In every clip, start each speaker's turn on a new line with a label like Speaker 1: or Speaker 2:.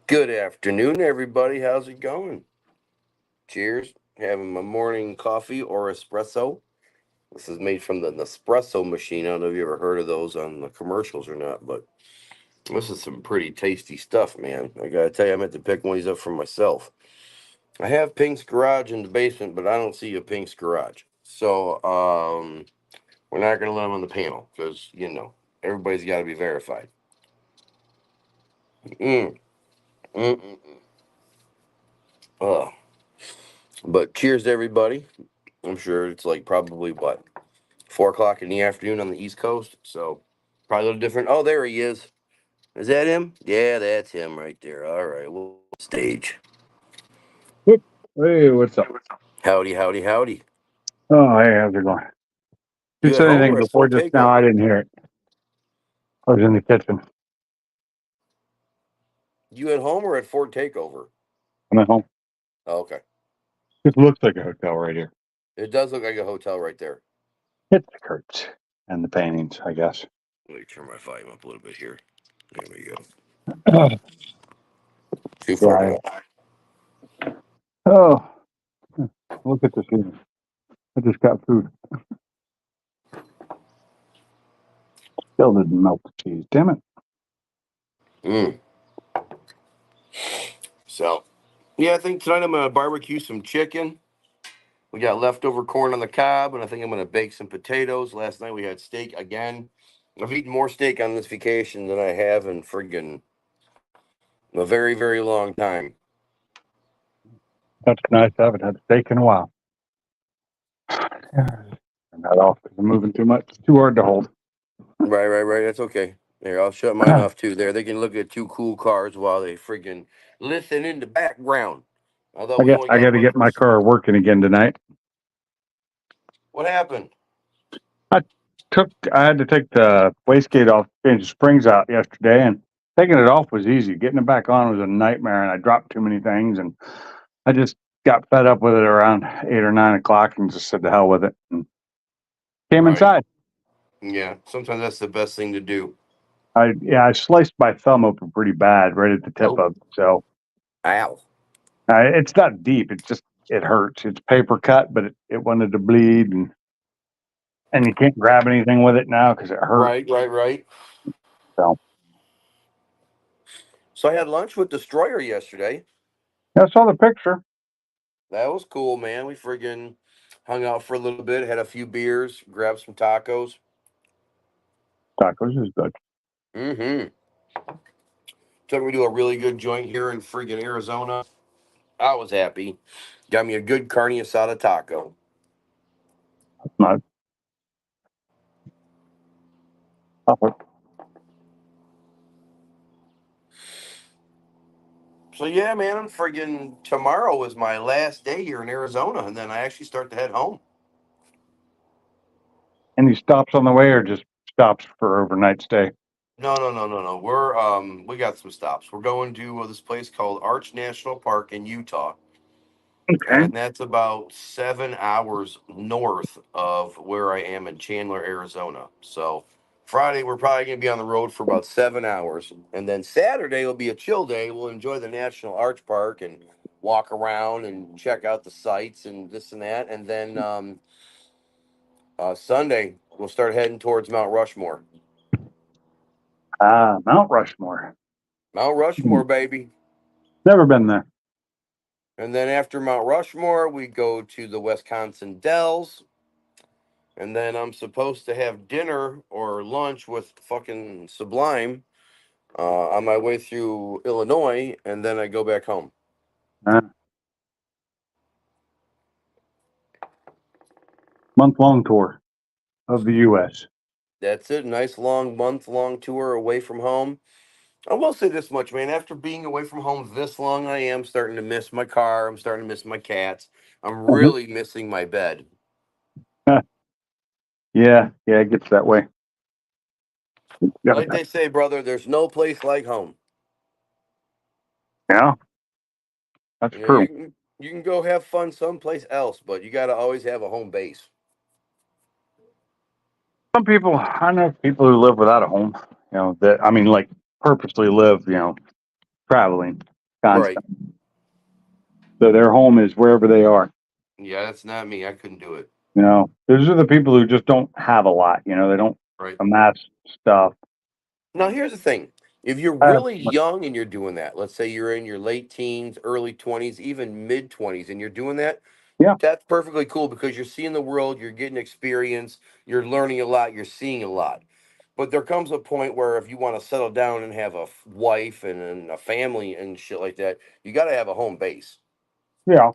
Speaker 1: Good afternoon, everybody. How's it going? Cheers. Having my morning coffee or espresso. This is made from the Nespresso machine. I don't know if you ever heard of those on the commercials or not, but this is some pretty tasty stuff, man. I gotta tell you, I meant to pick one of these up for myself. I have Pink's Garage in the basement, but I don't see a Pink's Garage. So, we're not gonna let them on the panel because everybody's got to be verified. Mm, mm, mm, mm. Uh, but cheers to everybody. I'm sure it's like probably what 4 o'clock in the afternoon on the East Coast, so probably a little different. Oh, there he is. Is that him? Yeah, that's him right there. All right, well, stage.
Speaker 2: Whoop. Hey, what's up?
Speaker 1: Howdy, howdy, howdy.
Speaker 2: Oh, hey, how's it going? You
Speaker 1: You at
Speaker 2: said
Speaker 1: home
Speaker 2: anything
Speaker 1: or at
Speaker 2: before
Speaker 1: Fort
Speaker 2: just now? I
Speaker 1: Takeover?
Speaker 2: didn't hear it. I was in the kitchen.
Speaker 1: You at home or at Fort Takeover?
Speaker 2: I'm at home.
Speaker 1: Oh, okay.
Speaker 2: It looks like a hotel right here.
Speaker 1: It does look like a hotel right there.
Speaker 2: It's the curtains and the paintings, I guess.
Speaker 1: Let me turn my volume up a little bit here. There we go.
Speaker 2: Oh,
Speaker 1: Too far
Speaker 2: yeah.
Speaker 1: down.
Speaker 2: Oh, look at this here. I just got food. Still didn't melt the cheese. Damn it.
Speaker 1: Mm. So, yeah, I think tonight I'm gonna barbecue some chicken. We got leftover corn on the cob, and I think I'm gonna bake some potatoes. Last night we had steak again. I've eaten more steak on this vacation than I have in friggin' a very, very long time.
Speaker 2: That's nice. I haven't had steak in a while. Turn that off because I'm moving too much. It's too hard to hold.
Speaker 1: Right, right, right. That's okay. There, I'll shut mine
Speaker 2: I
Speaker 1: off too. There, they can look at two cool cars while they friggin' listen in the background. Although we only
Speaker 2: I
Speaker 1: got
Speaker 2: got to
Speaker 1: one
Speaker 2: get my
Speaker 1: person.
Speaker 2: car working again tonight.
Speaker 1: What happened?
Speaker 2: I I had to take the wastegate off, change the springs out yesterday, and taking it off was easy. Getting it back on was a nightmare, and I dropped too many things, and I just got fed up with it around 8 or 9 o'clock, and just said to hell with it, and came
Speaker 1: Right.
Speaker 2: inside.
Speaker 1: Yeah. Sometimes that's the best thing to do.
Speaker 2: I sliced my thumb open pretty bad, right at the tip
Speaker 1: Oh,
Speaker 2: of it. So
Speaker 1: ow.
Speaker 2: it's not deep. It hurts. It's paper cut, but it wanted to bleed, and you can't grab anything with it now because it hurts.
Speaker 1: Right, right, right.
Speaker 2: So
Speaker 1: So I had lunch with Destroyer yesterday.
Speaker 2: I saw the picture.
Speaker 1: That was cool, man. We friggin' hung out for a little bit, had a few beers, grabbed some tacos.
Speaker 2: Tacos is good.
Speaker 1: Mm-hmm. Took me to a really good joint here in friggin' Arizona. I was happy. Got me a good carne asada taco.
Speaker 2: Not
Speaker 1: So yeah, man, I'm friggin' tomorrow is my last day here in Arizona, and then I actually start to head home.
Speaker 2: any stops on the way, or just stops for overnight stay?
Speaker 1: No, no, no, no, no. We got some stops. We're going to this place called Arch National Park in Utah,
Speaker 2: Okay.
Speaker 1: and that's about 7 hours north of where I am in Chandler, Arizona. So Friday we're probably gonna be on the road for about 7 hours, and then Saturday will be a chill day. We'll enjoy the National Arch Park and walk around and check out the sights and this and that, and then Sunday we'll start heading towards Mount Rushmore.
Speaker 2: Mount Rushmore.
Speaker 1: Mount
Speaker 2: Hmm.
Speaker 1: Rushmore, baby.
Speaker 2: Never been there.
Speaker 1: And then after Mount Rushmore, we go to the Wisconsin Dells. And then I'm supposed to have dinner or lunch with fucking Sublime on my way through Illinois, and then I go back home.
Speaker 2: Uh, Month-long tour of the U.S.
Speaker 1: That's it. Nice long month long tour away from home. I will say this much, man. After being away from home this long, I am starting to miss my car. I'm starting to miss my cats. I'm really missing my bed.
Speaker 2: Yeah, it gets that way. Yeah,
Speaker 1: Like they say, brother, there's no place like home.
Speaker 2: yeah, that's
Speaker 1: You know,
Speaker 2: true.
Speaker 1: you can go have fun someplace else, but you got to always have a home base.
Speaker 2: Some people, I know people who live without a home. That I mean, like purposely live. Traveling.
Speaker 1: Right.
Speaker 2: constantly. So their home is wherever they are.
Speaker 1: Yeah, that's not me. I couldn't do it.
Speaker 2: Those are the people who just don't have a lot. They don't
Speaker 1: Right.
Speaker 2: amass stuff.
Speaker 1: Now, here's the thing. If you're
Speaker 2: I have,
Speaker 1: really young and you're doing that, let's say you're in your late teens, early 20s, even mid 20s, and you're doing that,
Speaker 2: yeah,
Speaker 1: that's perfectly cool because you're seeing the world, you're getting experience, you're learning a lot, you're seeing a lot. But there comes a point where if you want to settle down and have a wife and a family and shit like that, you got to have a home base.
Speaker 2: yeah.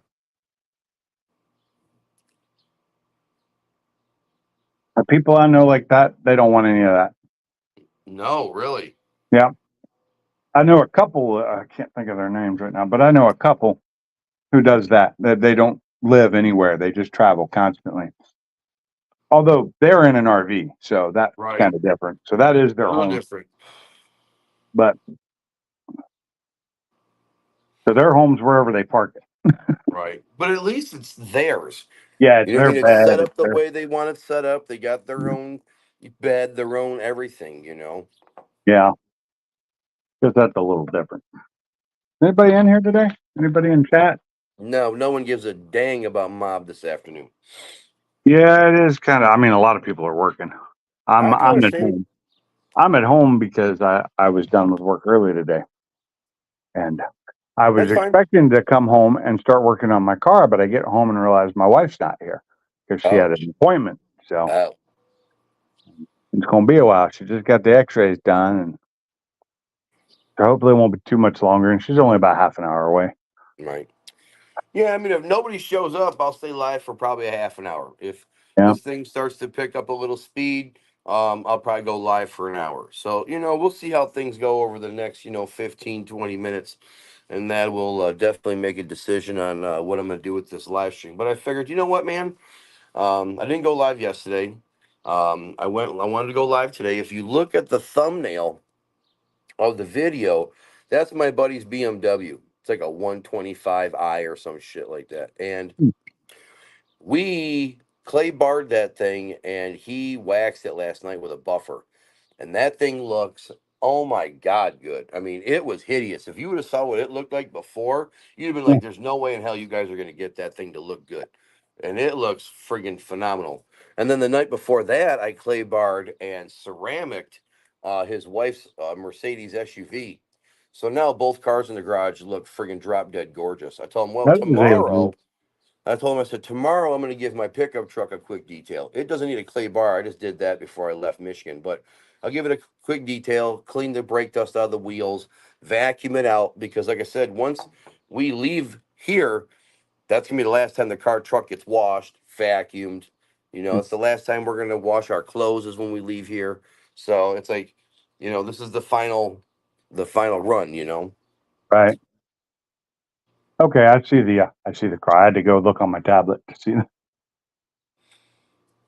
Speaker 2: The people I know like that, they don't want any of that.
Speaker 1: No, really.
Speaker 2: Yeah. I know a couple, I can't think of their names right now, but I know a couple who does that. That they don't live anywhere. They just travel constantly. Although they're in an RV, so that's
Speaker 1: Right.
Speaker 2: kind of different. So that is
Speaker 1: A
Speaker 2: their
Speaker 1: little
Speaker 2: home.
Speaker 1: different.
Speaker 2: But so their home's wherever they park it.
Speaker 1: Right. But at least it's theirs.
Speaker 2: Yeah, it's
Speaker 1: You know what I
Speaker 2: their
Speaker 1: mean? It's set
Speaker 2: bed. It's
Speaker 1: up the
Speaker 2: their
Speaker 1: way they want it set up. They got their own bed, their own everything.
Speaker 2: yeah. Because that's a little different. Anybody in here today? Anybody in chat?
Speaker 1: No, no one gives a dang about mob this afternoon.
Speaker 2: Yeah, it is kind of. I mean, a lot of people are working. I'm
Speaker 1: I can
Speaker 2: I'm at
Speaker 1: understand.
Speaker 2: home. I'm at home because I was done with work early today, and I was
Speaker 1: That's fine.
Speaker 2: expecting to come home and start working on my car, but I get home and realize my wife's not here because she had
Speaker 1: Oh,
Speaker 2: an appointment. So
Speaker 1: oh,
Speaker 2: it's going to be a while. She just got the X-rays done, and so hopefully it won't be too much longer. And she's only about half an hour away.
Speaker 1: right. Yeah, I mean, if nobody shows up, I'll stay live for probably a half an hour. If
Speaker 2: Yeah,
Speaker 1: this thing starts to pick up a little speed, I'll probably go live for an hour. So, we'll see how things go over the next, 15, 20 minutes. And that will definitely make a decision on what I'm going to do with this live stream. But I figured, you know what, man? I didn't go live yesterday. I wanted to go live today. If you look at the thumbnail of the video, that's my buddy's BMW. It's like a 125i or some shit like that. And we clay barred that thing and he waxed it last night with a buffer. And that thing looks, oh my God, good. I mean, it was hideous. If you would have saw what it looked like before, you'd have been
Speaker 2: yeah.
Speaker 1: like, there's no way in hell you guys are going to get that thing to look good. And it looks friggin' phenomenal. And then the night before that, I clay barred and ceramicked his wife's Mercedes SUV. So now both cars in the garage look friggin' drop dead gorgeous. I told him, well,
Speaker 2: That is a
Speaker 1: I told him, I said, tomorrow I'm going to give my pickup truck a quick detail. It doesn't need a clay bar. I just did that before I left Michigan, but I'll give it a quick detail, clean the brake dust out of the wheels, vacuum it out. Because, like I said, once we leave here, that's going to be the last time the truck gets washed, vacuumed. It's the last time we're going to wash our clothes is when we leave here. So it's like, this is the final run.
Speaker 2: right. Okay, I see the car. I had to go look on my tablet to see.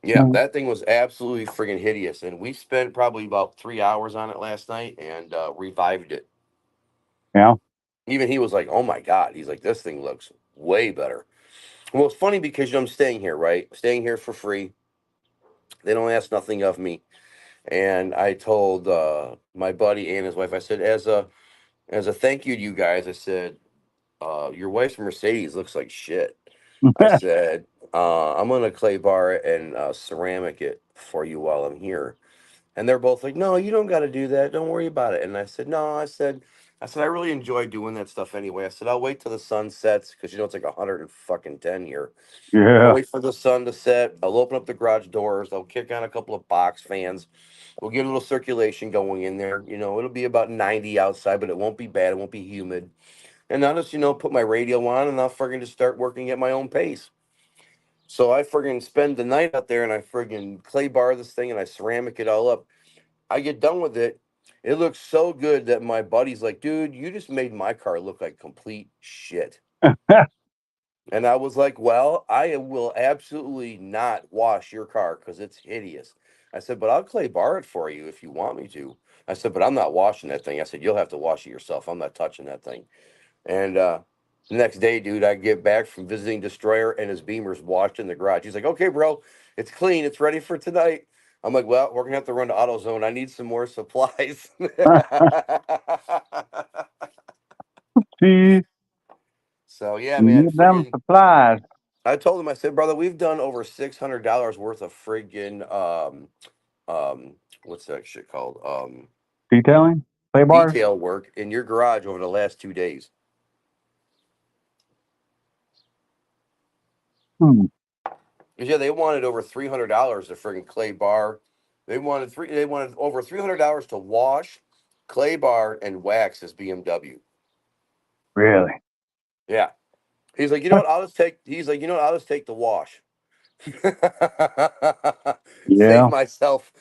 Speaker 1: Yeah, that thing was absolutely friggin' hideous, and we spent probably about 3 hours on it last night and revived it.
Speaker 2: Yeah,
Speaker 1: Even he was like, "Oh my God!" He's like, "This thing looks way better." Well, it's funny because I'm staying here, right? Staying here for free. They don't ask nothing of me, and I told my buddy and his wife, I said, as a thank you to you guys, I said, your wife's Mercedes looks like shit. I said, I'm gonna clay bar it and ceramic it for you while I'm here. And they're both like, "No, you don't got to do that. Don't worry about it." And I said, "No." I said, "I really enjoy doing that stuff anyway." I said, "I'll wait till the sun sets because it's like 110 here. I'll
Speaker 2: yeah,
Speaker 1: wait for the sun to set. I'll open up the garage doors. I'll kick on a couple of box fans. We'll get a little circulation going in there. It'll be about 90 outside, but it won't be bad. It won't be humid. And I'll just, put my radio on and I'll friggin' just start working at my own pace." So I friggin' spend the night out there and I friggin' clay bar this thing and I ceramic it all up. I get done with it. It looks so good that my buddy's like, "Dude, you just made my car look like complete shit." And I was like, "Well, I will absolutely not wash your car because it's hideous." I said, "But I'll clay bar it for you if you want me to." I said, "But I'm not washing that thing." I said, "You'll have to wash it yourself. I'm not touching that thing." And the next day, dude, I get back from visiting Destroyer and his Beamer's washed in the garage. He's like, "Okay, bro, it's clean. It's ready for tonight." I'm like, "Well, we're gonna have to run to AutoZone. I need some more supplies."
Speaker 2: See,
Speaker 1: So yeah,
Speaker 2: you
Speaker 1: man,
Speaker 2: need them
Speaker 1: friggin'.
Speaker 2: supplies.
Speaker 1: I told him, I said, brother, we've done over $600 worth of friggin' what's that shit called?
Speaker 2: Detailing? Play bars?
Speaker 1: Detail work in your garage over the last 2 days.
Speaker 2: Hmm.
Speaker 1: Because yeah, they wanted over $300 to friggin' clay bar. They wanted over $300 to wash, clay bar, and wax his BMW.
Speaker 2: Really?
Speaker 1: Yeah. He's like, you know what? I'll just take. He's like, you know what? I'll just take the wash. Save
Speaker 2: Yeah.
Speaker 1: myself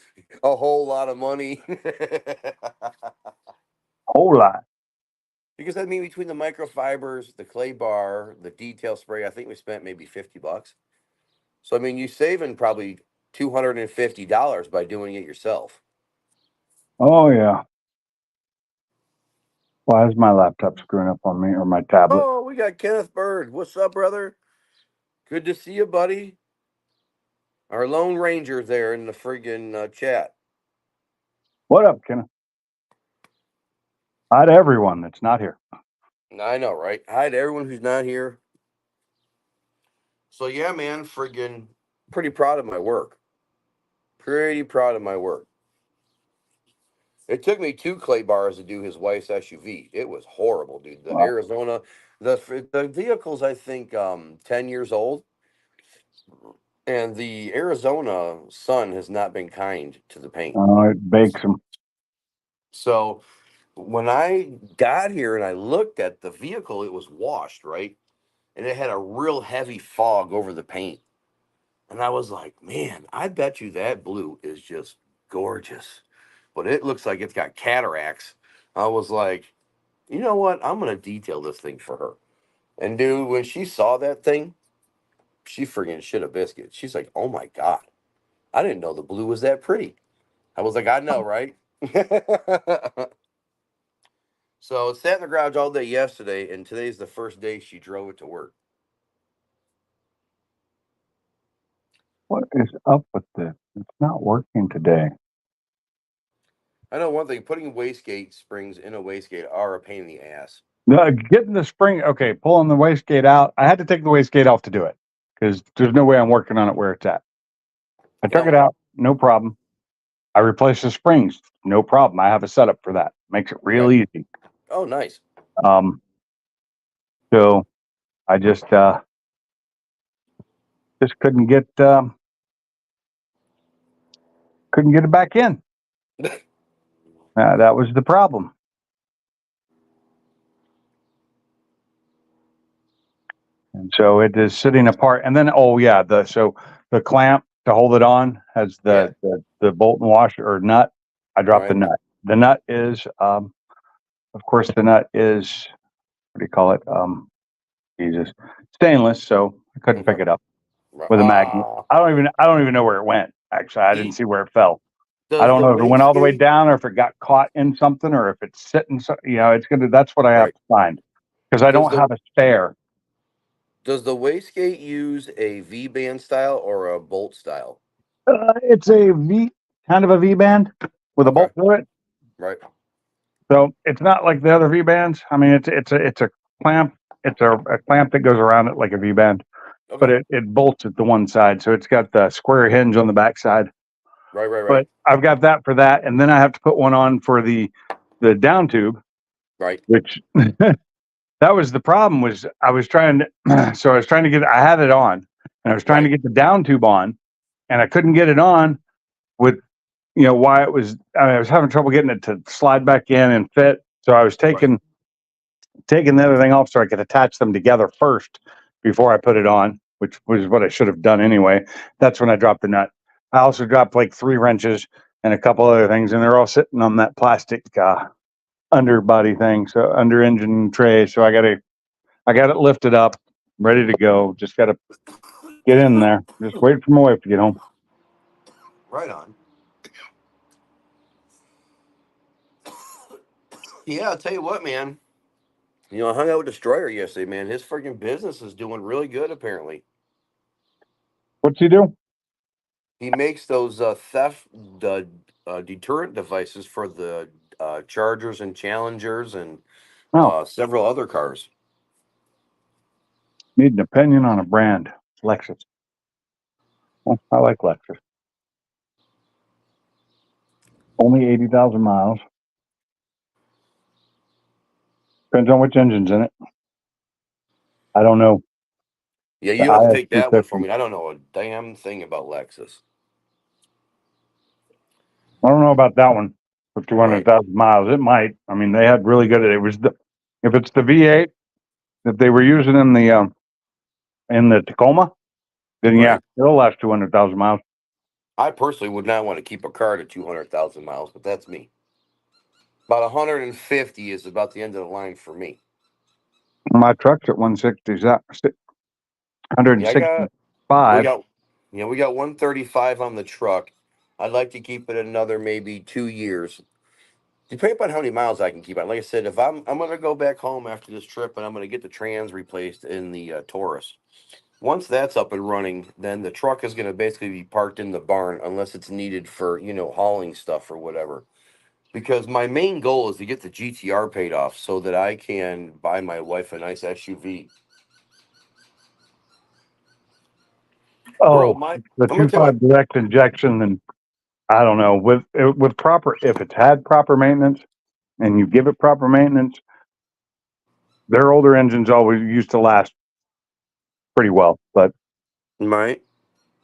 Speaker 1: a whole lot of money.
Speaker 2: Whole lot.
Speaker 1: Because I mean, between the microfibers, the clay bar, the detail spray, I think we spent maybe $50. So I mean, you're saving probably $250 by doing it yourself.
Speaker 2: Oh yeah. Why is my laptop screwing up on me or my tablet?
Speaker 1: Oh, we got Kenneth Bird. What's up, brother? Good to see you, buddy. Our Lone Ranger there in the friggin' chat.
Speaker 2: What up, Kenneth? Hi to everyone that's not here.
Speaker 1: I know, right? Hi to everyone who's not here. So yeah, man, friggin' pretty proud of my work. Pretty proud of my work. It took me 2 clay bars to do his wife's SUV. It was horrible, dude. The
Speaker 2: Wow.
Speaker 1: Arizona, the vehicle's I think 10 years old, and the Arizona sun has not been kind to the paint.
Speaker 2: It bakes them.
Speaker 1: So when I got here and I looked at the vehicle, it was washed, right? And it had a real heavy fog over the paint. And I was like, man, I bet you that blue is just gorgeous. But it looks like it's got cataracts. I was like, you know what? I'm going to detail this thing for her. And dude, when she saw that thing, she friggin' shit a biscuit. She's like, oh my God, I didn't know the blue was that pretty. I was like, I know, right? So it sat in the garage all day yesterday, and today's the first day she drove it to work.
Speaker 2: What is up with this? It's not working today.
Speaker 1: I know one thing, putting wastegate springs in a wastegate are a pain in the ass.
Speaker 2: Getting the spring, okay, pulling the wastegate out. I had to take the wastegate off to do it because there's no way I'm working on it where it's at. I took
Speaker 1: Yep.
Speaker 2: it out, no problem. I replaced the springs, no problem. I have a setup for that. Makes it real
Speaker 1: Okay.
Speaker 2: easy.
Speaker 1: Oh, nice.
Speaker 2: So I just couldn't get it back in. That was the problem. And so it is sitting apart. And then, oh yeah, the clamp to hold it on has the bolt and washer or nut. I dropped the
Speaker 1: Right.
Speaker 2: nut. The nut is, of course, the nut is, what do you call it? Jesus, stainless. So I couldn't pick
Speaker 1: Okay.
Speaker 2: it up
Speaker 1: Right.
Speaker 2: with a magnet. I don't even know where it went. Actually, I didn't see where it fell. I
Speaker 1: Does
Speaker 2: don't
Speaker 1: the
Speaker 2: know if it went all the way
Speaker 1: wastegate
Speaker 2: down or if it got caught in something or if it's sitting. So, that's what I have
Speaker 1: right?
Speaker 2: to find because I
Speaker 1: Does
Speaker 2: don't
Speaker 1: the
Speaker 2: have a spare.
Speaker 1: does the wastegate use a V band style or a bolt style?
Speaker 2: It's a V, kind of a V band with a
Speaker 1: Okay.
Speaker 2: bolt through it.
Speaker 1: Right.
Speaker 2: So it's not like the other V bands. I mean, it's a clamp. It's a clamp that goes around it like a V band, but
Speaker 1: Okay.
Speaker 2: it bolts at the one side. So it's got the square hinge on the back side.
Speaker 1: Right. Right. Right.
Speaker 2: But I've got that for that, and then I have to put one on for the down tube,
Speaker 1: Right.
Speaker 2: which that was the problem. Was I was trying to so I was trying to get I had it on, and I was trying to
Speaker 1: Right.
Speaker 2: get the down tube on, and I couldn't get it on with why it was. I was having trouble getting it to slide back in and fit. So I was
Speaker 1: Right.
Speaker 2: taking the other thing off so I could attach them together first before I put it on, which was what I should have done anyway. That's when I dropped the nut. I also dropped like 3 wrenches and a couple other things, and they're all sitting on that plastic underbody thing, so under engine tray. So I got it lifted up, ready to go. Just got to get in there. Just wait for my wife to get home.
Speaker 1: Right on. Yeah, I'll tell you what, man. I hung out with Destroyer yesterday, man. His freaking business is doing really good, apparently.
Speaker 2: What's he do?
Speaker 1: He makes those theft deterrent devices for the Chargers and Challengers and
Speaker 2: Oh,
Speaker 1: several other cars.
Speaker 2: need an opinion on a brand. Lexus. Well, I like Lexus. Only 80,000 miles. Depends on which engine's in it. I don't know.
Speaker 1: Yeah,
Speaker 2: The
Speaker 1: you have to take that one for
Speaker 2: IS250.
Speaker 1: me. I don't know a damn thing about Lexus.
Speaker 2: I don't know about that one for
Speaker 1: Right.
Speaker 2: 200,000 miles. It might. I mean, they had really good. It was if it's the V8 that they were using in the Tacoma, then yeah,
Speaker 1: Right.
Speaker 2: it'll last 200,000 miles.
Speaker 1: I personally would not want to keep a car to 200,000 miles, but that's me. About 150 is about the end of the line for me.
Speaker 2: My truck's at 160.
Speaker 1: Yeah, we
Speaker 2: 165.
Speaker 1: got, we got 135 on the truck. I'd like to keep it another maybe 2 years, depending upon how many miles I can keep on. Like I said, if I'm gonna go back home after this trip and I'm gonna get the trans replaced in the Taurus. Once that's up and running, then the truck is gonna basically be parked in the barn unless it's needed for hauling stuff or whatever. Because my main goal is to get the GTR paid off so that I can buy my wife a nice SUV. Bro,
Speaker 2: Oh,
Speaker 1: my
Speaker 2: the
Speaker 1: I'm gonna tell you what.
Speaker 2: 2.5 direct injection, and I don't know with proper if it's had proper maintenance and you give it proper maintenance, their older engines always used to last pretty well.
Speaker 1: My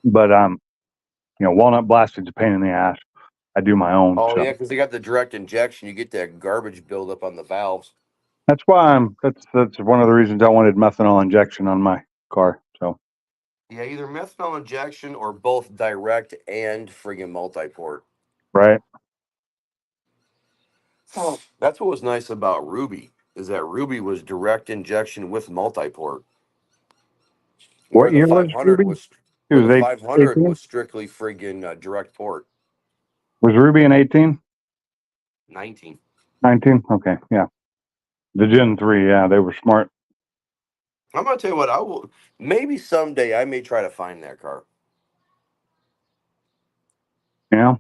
Speaker 2: But walnut blast is a pain in the ass. I do my own,
Speaker 1: Oh
Speaker 2: so
Speaker 1: yeah, because they got the direct injection. You get that garbage buildup on the valves.
Speaker 2: that's why that's one of the reasons I wanted methanol injection on my car. So
Speaker 1: Yeah, either methanol injection or both direct and friggin' multi-port.
Speaker 2: right,
Speaker 1: That's what was nice about Ruby, is that Ruby was direct injection with multi-port,
Speaker 2: what
Speaker 1: where the
Speaker 2: year was
Speaker 1: 500
Speaker 2: Ruby?
Speaker 1: was
Speaker 2: It
Speaker 1: where the
Speaker 2: was
Speaker 1: 500
Speaker 2: 18.
Speaker 1: was strictly friggin' direct port.
Speaker 2: Was Ruby in 18?
Speaker 1: 19.
Speaker 2: 19? Okay, yeah. The Gen 3, yeah, they were smart.
Speaker 1: I'm gonna tell you what, I will maybe someday I may try to find that car.
Speaker 2: Yeah.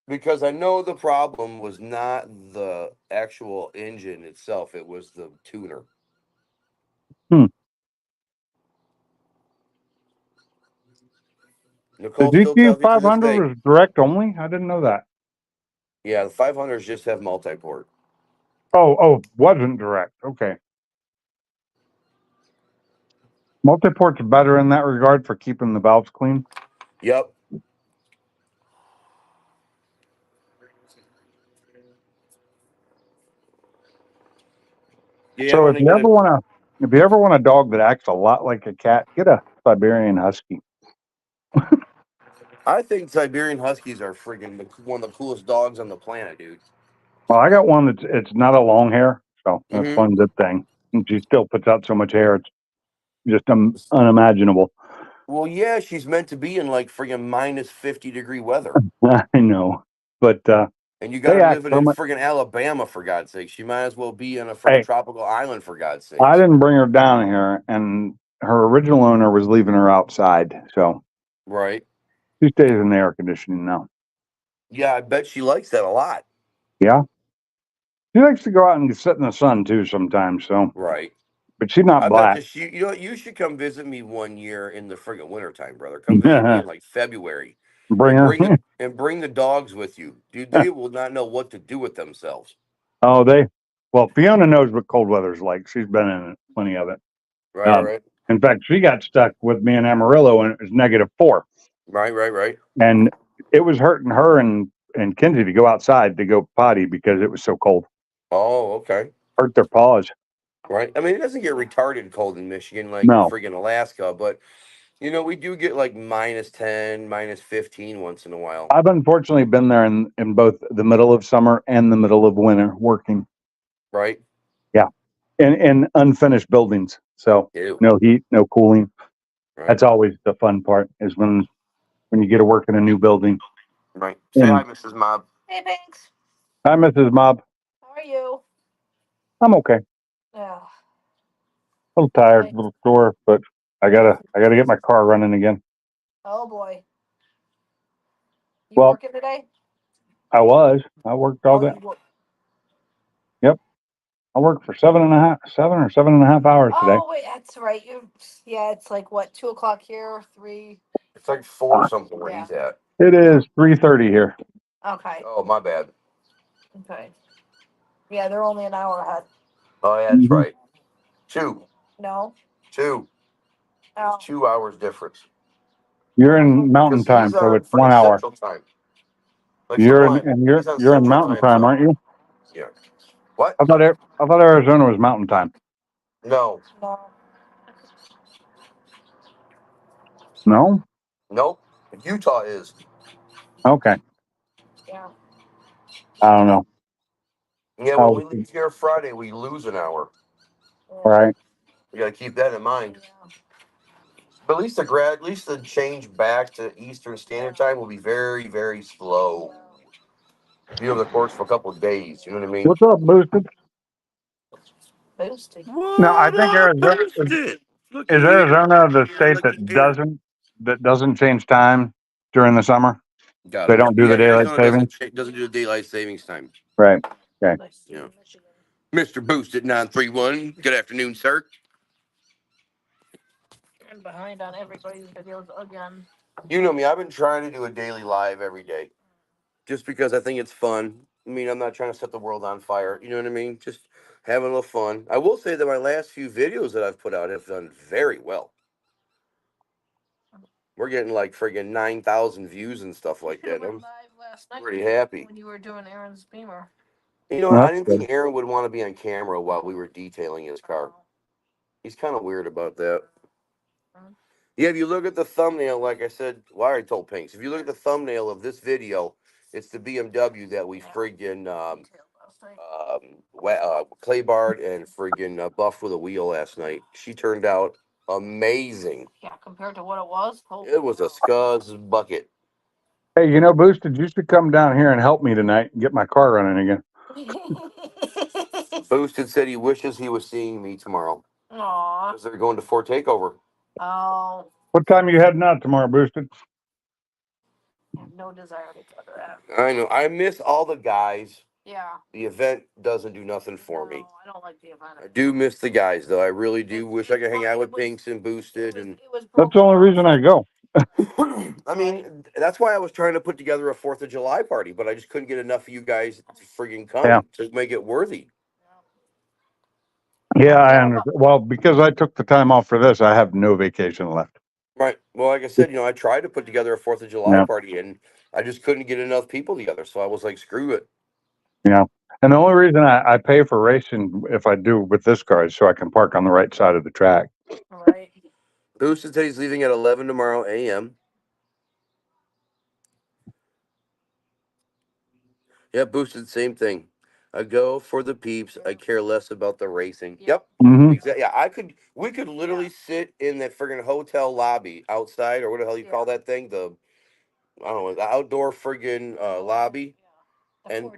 Speaker 1: Because I know the problem was not the actual engine itself, it was the tuner.
Speaker 2: Hmm. The
Speaker 1: Nicole still
Speaker 2: GT
Speaker 1: tells me to this
Speaker 2: 500
Speaker 1: day,
Speaker 2: was direct only. I didn't know that.
Speaker 1: yeah, the 500s just have multi-port.
Speaker 2: Oh, wasn't direct. Okay. Multiport's better in that regard for keeping the valves clean.
Speaker 1: Yep. Yeah,
Speaker 2: So
Speaker 1: when they get a
Speaker 2: if you ever want a dog that acts a lot like a cat, get a Siberian Husky.
Speaker 1: I think Siberian Huskies are friggin' one of the coolest dogs on the planet, dude.
Speaker 2: Well, I got one that's it's not a long hair, so that's
Speaker 1: Hmm.
Speaker 2: one good thing. And she still puts out so much hair, it's just unimaginable.
Speaker 1: Well, yeah, she's meant to be in like friggin' minus 50-degree weather.
Speaker 2: I know, but
Speaker 1: And you got
Speaker 2: they
Speaker 1: her
Speaker 2: act
Speaker 1: living
Speaker 2: so
Speaker 1: in
Speaker 2: much.
Speaker 1: friggin' Alabama, for God's sake. She might as well be in a friggin'
Speaker 2: Hey,
Speaker 1: tropical island, for God's
Speaker 2: I
Speaker 1: sakes.
Speaker 2: didn't bring her down here, and her original owner was leaving her outside, so
Speaker 1: Right.
Speaker 2: she stays in the air conditioning now.
Speaker 1: Yeah, I bet she likes that a lot.
Speaker 2: Yeah, she likes to go out and sit in the sun too sometimes. So,
Speaker 1: Right.
Speaker 2: but she's not
Speaker 1: I bet
Speaker 2: black.
Speaker 1: that you know what, you should come visit me one year in the friggin' wintertime, brother. Come visit me in like February.
Speaker 2: Bring
Speaker 1: And
Speaker 2: her.
Speaker 1: bring the dogs with you. Dude, they will not know what to do with themselves.
Speaker 2: Oh, well, Fiona knows what cold weather's like. She's been in it, plenty of it.
Speaker 1: Right,
Speaker 2: Um,
Speaker 1: right.
Speaker 2: in fact, she got stuck with me in Amarillo, and it was -4,
Speaker 1: Right, right, right.
Speaker 2: and it was hurting her and Kinsey to go outside to go potty because it was so cold.
Speaker 1: Oh, okay.
Speaker 2: Hurt their paws.
Speaker 1: Right. I mean, it doesn't get retarded cold in Michigan like
Speaker 2: No,
Speaker 1: friggin' Alaska, but we do get like minus 10, minus 15 once in a while.
Speaker 2: I've unfortunately been there in both the middle of summer and the middle of winter working.
Speaker 1: Right?
Speaker 2: Yeah, in unfinished buildings, so
Speaker 1: Ew.
Speaker 2: no heat, no cooling.
Speaker 1: Right.
Speaker 2: That's always the fun part is when you get to work in a new building.
Speaker 1: Right. Say hi,
Speaker 2: And
Speaker 1: Mrs. Mob. Hey, thanks.
Speaker 2: hi, Mrs. Mob.
Speaker 1: How are you?
Speaker 2: I'm okay.
Speaker 1: Yeah.
Speaker 2: A little tired,
Speaker 1: Hey.
Speaker 2: a little sore, but I gotta get my car running again.
Speaker 1: Oh boy. You
Speaker 2: Well,
Speaker 1: working today?
Speaker 2: I worked all
Speaker 1: Oh,
Speaker 2: day.
Speaker 1: you work.
Speaker 2: Yep. I worked for 7 or 7.5 hours today.
Speaker 3: Oh wait, that's right. Yeah, it's like what, 2 o'clock here, 3.
Speaker 1: It's like 4 something where he's at.
Speaker 2: It is 3:30 here.
Speaker 3: Okay.
Speaker 1: Oh, my bad.
Speaker 3: Okay. Yeah, they're only an hour ahead.
Speaker 1: Oh, yeah, that's
Speaker 2: Mhm.
Speaker 1: right. 2.
Speaker 3: No.
Speaker 1: 2.
Speaker 3: Oh.
Speaker 1: 2 hours difference.
Speaker 2: You're in Mountain Time,
Speaker 1: He's
Speaker 2: so
Speaker 1: on
Speaker 2: it's 1 hour.
Speaker 1: Central Time. Like
Speaker 2: You're
Speaker 1: so
Speaker 2: in, and you're
Speaker 1: he's on
Speaker 2: you're in
Speaker 1: Central
Speaker 2: Mountain Time,
Speaker 1: so-
Speaker 2: aren't you?
Speaker 1: Yeah. What?
Speaker 2: I thought Arizona was Mountain Time.
Speaker 1: No.
Speaker 3: No.
Speaker 2: No.
Speaker 1: Nope. Utah is.
Speaker 2: Okay.
Speaker 3: Yeah.
Speaker 2: I don't know.
Speaker 1: Yeah,
Speaker 2: Oh,
Speaker 1: when we leave here Friday, we lose an hour.
Speaker 2: all right.
Speaker 1: We got to keep that in mind.
Speaker 3: Yeah.
Speaker 1: But at least the change back to Eastern Standard Time will be very, very slow. Be over the course for a couple of days. You know what I mean?
Speaker 2: What's up, Boosted?
Speaker 3: Boosted.
Speaker 2: No, I think Arizona is Arizona the state that doesn't change time during the summer.
Speaker 1: Got
Speaker 2: They
Speaker 1: it.
Speaker 2: don't do the daylight
Speaker 1: Arizona
Speaker 2: savings.
Speaker 1: doesn't do the daylight savings time.
Speaker 2: Right. Okay.
Speaker 1: Yeah. Mr. Boosted 931. Good afternoon, sir.
Speaker 3: I'm behind on everybody's videos again.
Speaker 1: You know me. I've been trying to do a daily live every day, just because I think it's fun. I mean, I'm not trying to set the world on fire. You know what I mean? Just having a little fun. I will say that my last few videos that I've put out have done very well. We're getting like friggin' 9,000 views and stuff like that. I'm
Speaker 3: Live last night
Speaker 1: pretty happy.
Speaker 3: when you were doing Aaron's Beamer.
Speaker 1: You know,
Speaker 2: Well,
Speaker 1: I
Speaker 2: that's
Speaker 1: didn't
Speaker 2: good.
Speaker 1: think Aaron would want to be on camera while we were detailing his car. He's kind of weird about that. Yeah, if you look at the thumbnail, like I said, well, I already told Pinks. If you look at the thumbnail of this video, it's the BMW that we friggin' Clay Bard and friggin' buffed with a wheel last night. She turned out amazing.
Speaker 3: Yeah, compared to what it was.
Speaker 1: It was a scuzz bucket.
Speaker 2: Hey, Boosted, you should come down here and help me tonight and get my car running again.
Speaker 1: Boosted said he wishes he was seeing me tomorrow
Speaker 3: Aw.
Speaker 1: because they're going to Fort Takeover.
Speaker 3: Oh.
Speaker 2: What time are you heading out tomorrow, Boosted?
Speaker 3: I have no desire to go to that.
Speaker 1: I know. I miss all the guys.
Speaker 3: Yeah.
Speaker 1: The event doesn't do nothing for me.
Speaker 3: I don't like the event.
Speaker 1: I do miss the guys, though. I really do wish I could hang out with Pinks and Boosted. And
Speaker 2: That's the only reason I go.
Speaker 1: I mean, that's why I was trying to put together a 4th of July party, but I just couldn't get enough of you guys to friggin' come to make it worthy.
Speaker 2: Yeah, I understand. Well, because I took the time off for this, I have no vacation left.
Speaker 1: Right. Well, like I said, I tried to put together a 4th of July party, and I just couldn't get enough people together. So I was like, screw it.
Speaker 2: Yeah. And the only reason I pay for racing, if I do with this car, is so I can park on the right side of the track.
Speaker 3: Right.
Speaker 1: Boosted said he's leaving at 11 tomorrow a.m. Yeah, Boosted, same thing. I go for the peeps. I care less about the racing. Yep.
Speaker 2: Mm-hmm.
Speaker 1: Exactly. Yeah, we could literally sit in that friggin' hotel lobby outside, or what the hell you call that thing? I don't know, the outdoor friggin' lobby. And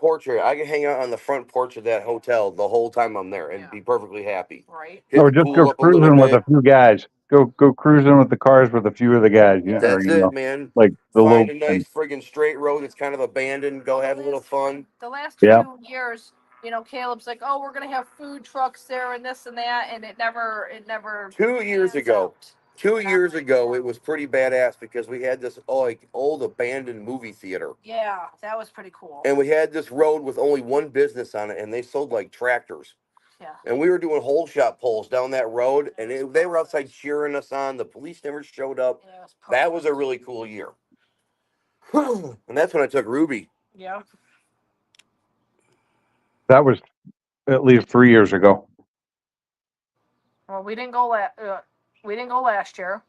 Speaker 1: porch area. I can hang out on the front porch of that hotel the whole time I'm there and be perfectly happy.
Speaker 3: Right.
Speaker 2: Or just go cruising with a few guys. Go cruising with the cars with a few of the guys.
Speaker 1: That's it, man.
Speaker 2: Like the
Speaker 1: Find
Speaker 2: little
Speaker 1: a nice friggin' straight road that's kind of abandoned. Go have a little fun.
Speaker 3: The last few years, Caleb's like, oh, we're gonna have food trucks there and this and that, and it never.
Speaker 1: 2 years ago. 2 years ago, it was pretty badass because we had this old abandoned movie theater.
Speaker 3: Yeah, that was pretty cool.
Speaker 1: And we had this road with only one business on it, and they sold like tractors.
Speaker 3: Yeah.
Speaker 1: And we were doing whole shot polls down that road, and they were outside cheering us on. The police never showed up. Yeah, that was a really cool year. And that's when I took Ruby.
Speaker 3: Yeah.
Speaker 2: That was at least 3 years ago.
Speaker 3: Well, we didn't go last year.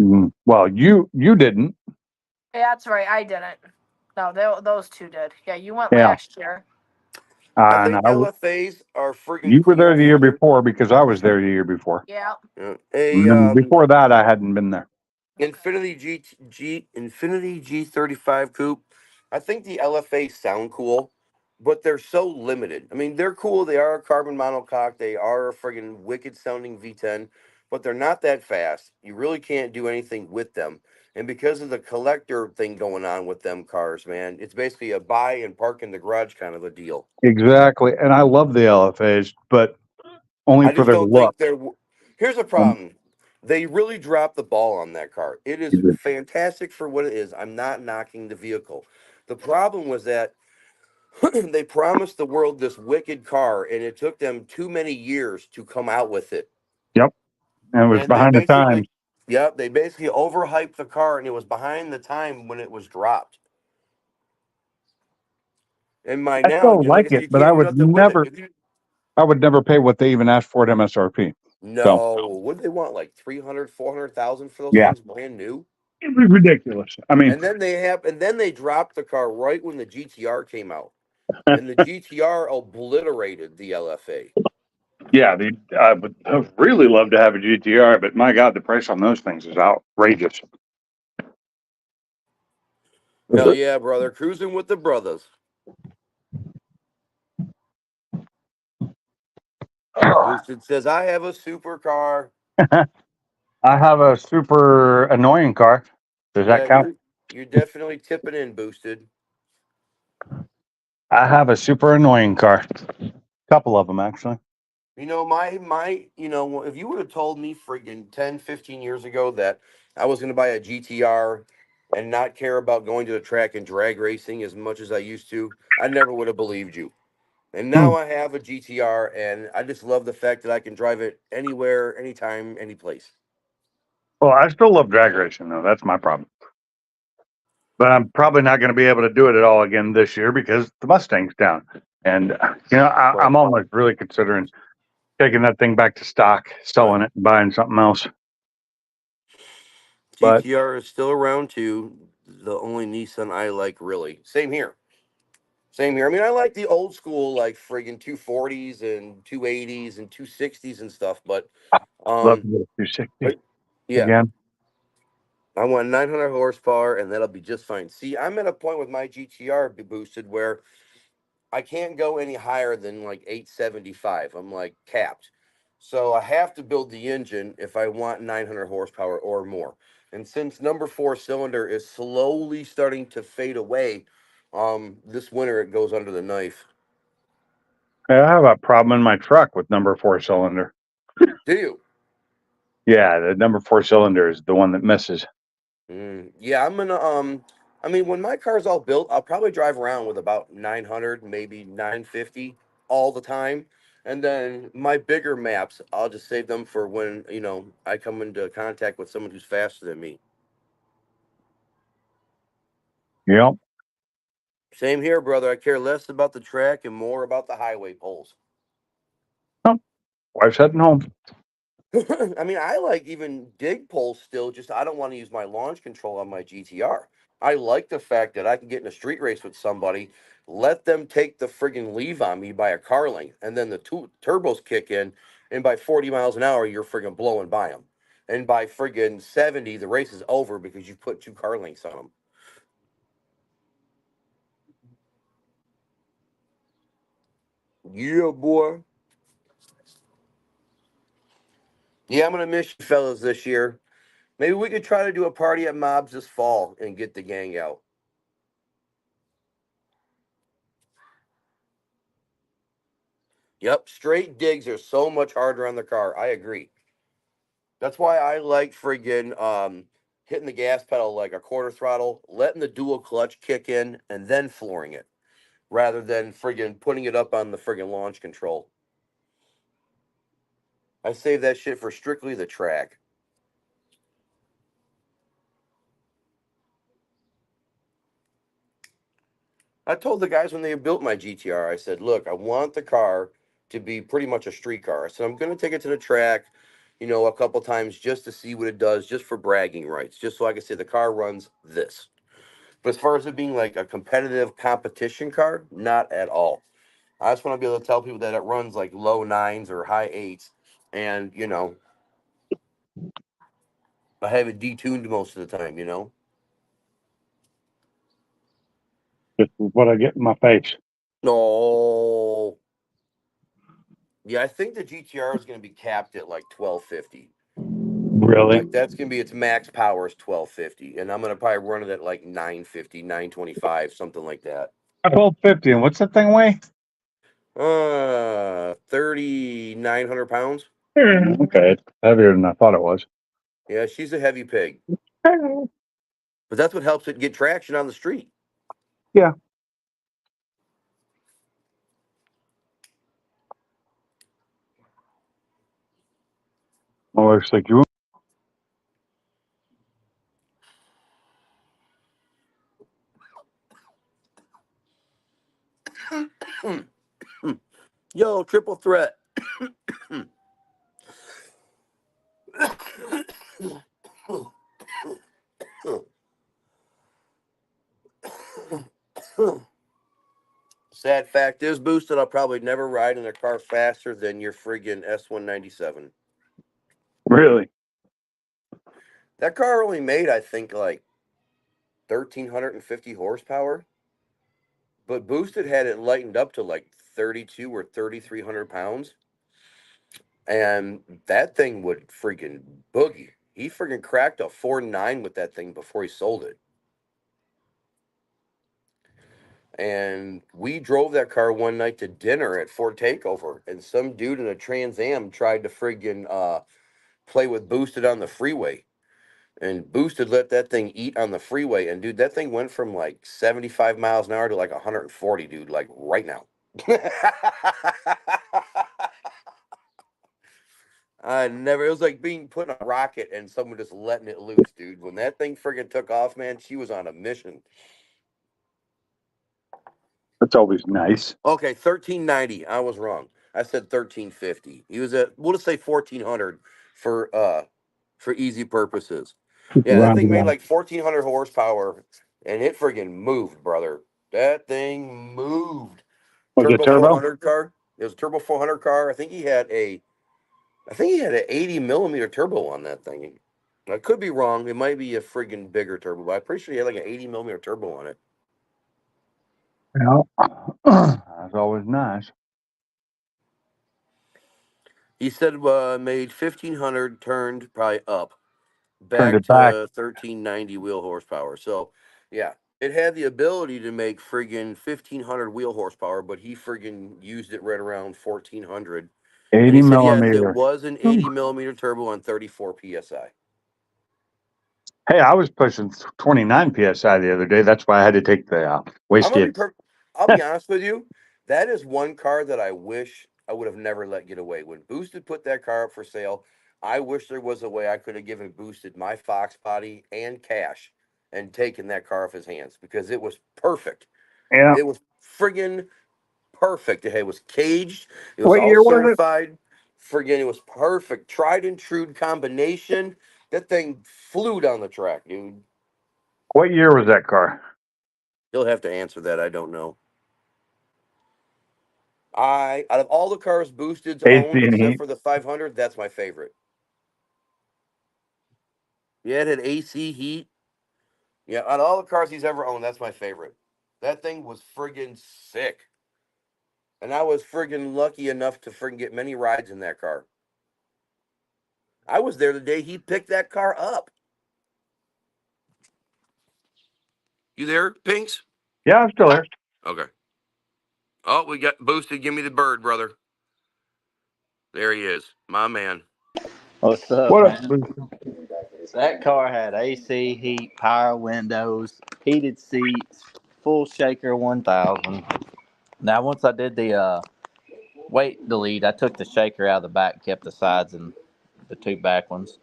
Speaker 2: Mm-hmm. Well, you didn't.
Speaker 3: Yeah, that's right. I didn't. No, those two did. Yeah, you went last year.
Speaker 1: I think LFAs are freaking.
Speaker 2: You were there the year before because I was there the year before.
Speaker 3: Yeah.
Speaker 2: Before that, I hadn't been there.
Speaker 1: Infinity Infinity G35 coupe. I think the LFAs sound cool, but they're so limited. I mean, they're cool. They are a carbon monocoque. They are a friggin' wicked sounding V10, but they're not that fast. You really can't do anything with them. And because of the collector thing going on with them cars, man, it's basically a buy and park in the garage kind of a deal.
Speaker 2: Exactly. And I love the LFAs, but only
Speaker 1: I
Speaker 2: for
Speaker 1: just
Speaker 2: their
Speaker 1: don't think
Speaker 2: look.
Speaker 1: they're. Here's a problem. They really dropped the ball on that car. It is fantastic for what it is. I'm not knocking the vehicle. The problem was that they promised the world this wicked car, and it took them too many years to come out with it.
Speaker 2: Yep. And it was
Speaker 1: And they
Speaker 2: behind the times.
Speaker 1: basically, yep, they basically overhyped the car, and it was behind the time when it was dropped. And by
Speaker 2: I
Speaker 1: now,
Speaker 2: still
Speaker 1: like
Speaker 2: like
Speaker 1: I said,
Speaker 2: it,
Speaker 1: you
Speaker 2: but
Speaker 1: can't do nothing with it.
Speaker 2: I would never pay what they even asked for at MSRP. So
Speaker 1: No, what do they want? Like 300, 400,000 for those
Speaker 2: yeah,
Speaker 1: things brand new?
Speaker 2: it was ridiculous. I mean,
Speaker 1: And then they dropped the car right when the GTR came out. And the GTR obliterated the LFA.
Speaker 2: yeah, I would have really loved to have a GTR, but my God, the price on those things is outrageous.
Speaker 1: Hell yeah, brother. Cruising with the brothers. Boosted says, I have a supercar.
Speaker 2: I have a super annoying car. Does
Speaker 1: Yeah,
Speaker 2: that count?
Speaker 1: you're definitely tipping in, Boosted.
Speaker 2: I have a super annoying car. Couple of them, actually.
Speaker 1: You know, if you would have told me friggin' 10, 15 years ago that I was going to buy a GTR and not care about going to the track and drag racing as much as I used to, I never would have believed you. And now I have a GTR, and I just love the fact that I can drive it anywhere, anytime, any place.
Speaker 2: Well, I still love drag racing, though. That's my problem. But I'm probably not going to be able to do it at all again this year because the Mustang's down. And,
Speaker 1: Right.
Speaker 2: I'm almost really considering taking that thing back to stock, selling it, and buying something else. But
Speaker 1: GTR is still around too. The only Nissan I like, really. Same here. Same here. I mean, I like the old school, like friggin' 240s and 280s and 260s and stuff, but
Speaker 2: love to
Speaker 1: um,
Speaker 2: get a 260
Speaker 1: but yeah,
Speaker 2: again.
Speaker 1: I want 900 horsepower, and that'll be just fine. See, I'm at a point with my GTR boosted where I can't go any higher than like 875. I'm like capped. So I have to build the engine if I want 900 horsepower or more. And since number 4 cylinder is slowly starting to fade away, this winter it goes under the knife.
Speaker 2: I have a problem in my truck with number 4 cylinder.
Speaker 1: Do you?
Speaker 2: Yeah, the number 4 cylinder is the one that misses.
Speaker 1: Yeah, I'm gonna I mean when my car's all built, I'll probably drive around with about 900, maybe 950 all the time. And then my bigger maps, I'll just save them for when, I come into contact with someone who's faster than me.
Speaker 2: Yep.
Speaker 1: Same here, brother. I care less about the track and more about the highway poles.
Speaker 2: Oh, wife's heading home.
Speaker 1: I mean, I like even dig poles still, just I don't want to use my launch control on my GTR. I like the fact that I can get in a street race with somebody, let them take the friggin' leave on me by a car length, and then the turbos kick in, and by 40 miles an hour, you're friggin' blowing by them. And by friggin' 70, the race is over because you put 2 car lengths on them. Yeah, boy. Yeah, I'm going to miss you fellas this year. Maybe we could try to do a party at Mobs this fall and get the gang out. Yep, straight digs are so much harder on the car. I agree. That's why I like friggin' hitting the gas pedal like a quarter throttle, letting the dual clutch kick in, and then flooring it, rather than friggin' putting it up on the friggin' launch control. I save that shit for strictly the track. I told the guys when they built my GTR, I said, look, I want the car to be pretty much a street car. So I'm going to take it to the track, a couple times just to see what it does, just for bragging rights, just so I can say the car runs this. But as far as it being like a competitive competition car, not at all. I just want to be able to tell people that it runs like low nines or high eights. And, I have it detuned most of the time.
Speaker 2: This is what I get in my face.
Speaker 1: No. Yeah, I think the GTR is going to be capped at like 1250.
Speaker 2: Really?
Speaker 1: Like that's gonna be its max power is 1250, and I'm gonna probably run it at like 950, 925, something like that.
Speaker 2: 1250. And what's that thing weigh?
Speaker 1: 3,900 pounds.
Speaker 2: Okay, it's heavier than I thought it was.
Speaker 1: Yeah, she's a heavy pig, but that's what helps it get traction on the street.
Speaker 2: Yeah. Well, looks like you.
Speaker 1: Yo, triple threat. Sad fact is, Boosted, I'll probably never ride in a car faster than your friggin' S197.
Speaker 2: Really?
Speaker 1: That car only made, I think, like 1,350 horsepower, but Boosted had it lightened up to like 32 or 3,300 pounds. And that thing would freaking boogie. He freaking cracked a 4.9 with that thing before he sold it. And we drove that car one night to dinner at Ford Takeover, and some dude in a Trans Am tried to friggin' play with Boosted on the freeway. And Boosted let that thing eat on the freeway. And dude, that thing went from like 75 miles an hour to like 140, dude, like right now. I never, it was like being put in a rocket and someone just letting it loose, dude. When that thing friggin' took off, man, she was on a mission.
Speaker 2: That's always nice.
Speaker 1: Okay, 1390. I was wrong. I said 1350. He was at, we'll just say 1400 for easy purposes. Yeah, that thing made like 1,400 horsepower, and it friggin' moved, brother. That thing moved.
Speaker 2: Was it
Speaker 1: Turbo
Speaker 2: turbo?
Speaker 1: 400 car. It was a turbo 400 car. I think he had an 80 millimeter turbo on that thing. I could be wrong. It might be a friggin' bigger turbo, but I'm pretty sure he had like an 80 millimeter turbo on it.
Speaker 2: Yeah. That's always nice.
Speaker 1: He said made 1,500, turned probably up,
Speaker 2: Turned
Speaker 1: back
Speaker 2: it
Speaker 1: to
Speaker 2: back.
Speaker 1: 1,390 wheel horsepower. So, yeah, it had the ability to make friggin' 1,500 wheel horsepower, but he friggin' used it right around 1,400. And
Speaker 2: 80
Speaker 1: he said, yes, it
Speaker 2: millimeter.
Speaker 1: was an 80 millimeter turbo on 34 psi.
Speaker 2: Hey, I was pushing 29 psi the other day. That's why I had to take the
Speaker 1: I'm gonna
Speaker 2: wastegate.
Speaker 1: I'll be honest with you. That is one car that I wish I would have never let get away. When Boosted put that car up for sale, I wish there was a way I could have given Boosted my Fox body and cash and taken that car off his hands because it was perfect.
Speaker 2: Yeah.
Speaker 1: It was friggin' perfect. It was caged. It was
Speaker 2: What
Speaker 1: all
Speaker 2: year was it?
Speaker 1: certified. Friggin' it was perfect. Tried and true combination. That thing flew down the track, dude.
Speaker 2: What year was that car?
Speaker 1: You'll have to answer that. I don't know. Out of all the cars Boosted's
Speaker 2: AC
Speaker 1: owned,
Speaker 2: and
Speaker 1: except
Speaker 2: heat.
Speaker 1: for the 500, that's my favorite. Yeah, it had AC, heat. Yeah, out of all the cars he's ever owned, that's my favorite. That thing was friggin' sick. And I was friggin' lucky enough to friggin' get many rides in that car. I was there the day he picked that car up. You there, Pinks?
Speaker 2: Yeah, I'm still there.
Speaker 1: Okay. Oh, we got Boosted. Give me the bird, brother. There he is, my man.
Speaker 4: What's up,
Speaker 2: What up?
Speaker 4: man? That car had AC, heat, power windows, heated seats, full shaker 1000. Now, once I did the weight delete, I took the shaker out of the back, kept the sides and the two back ones.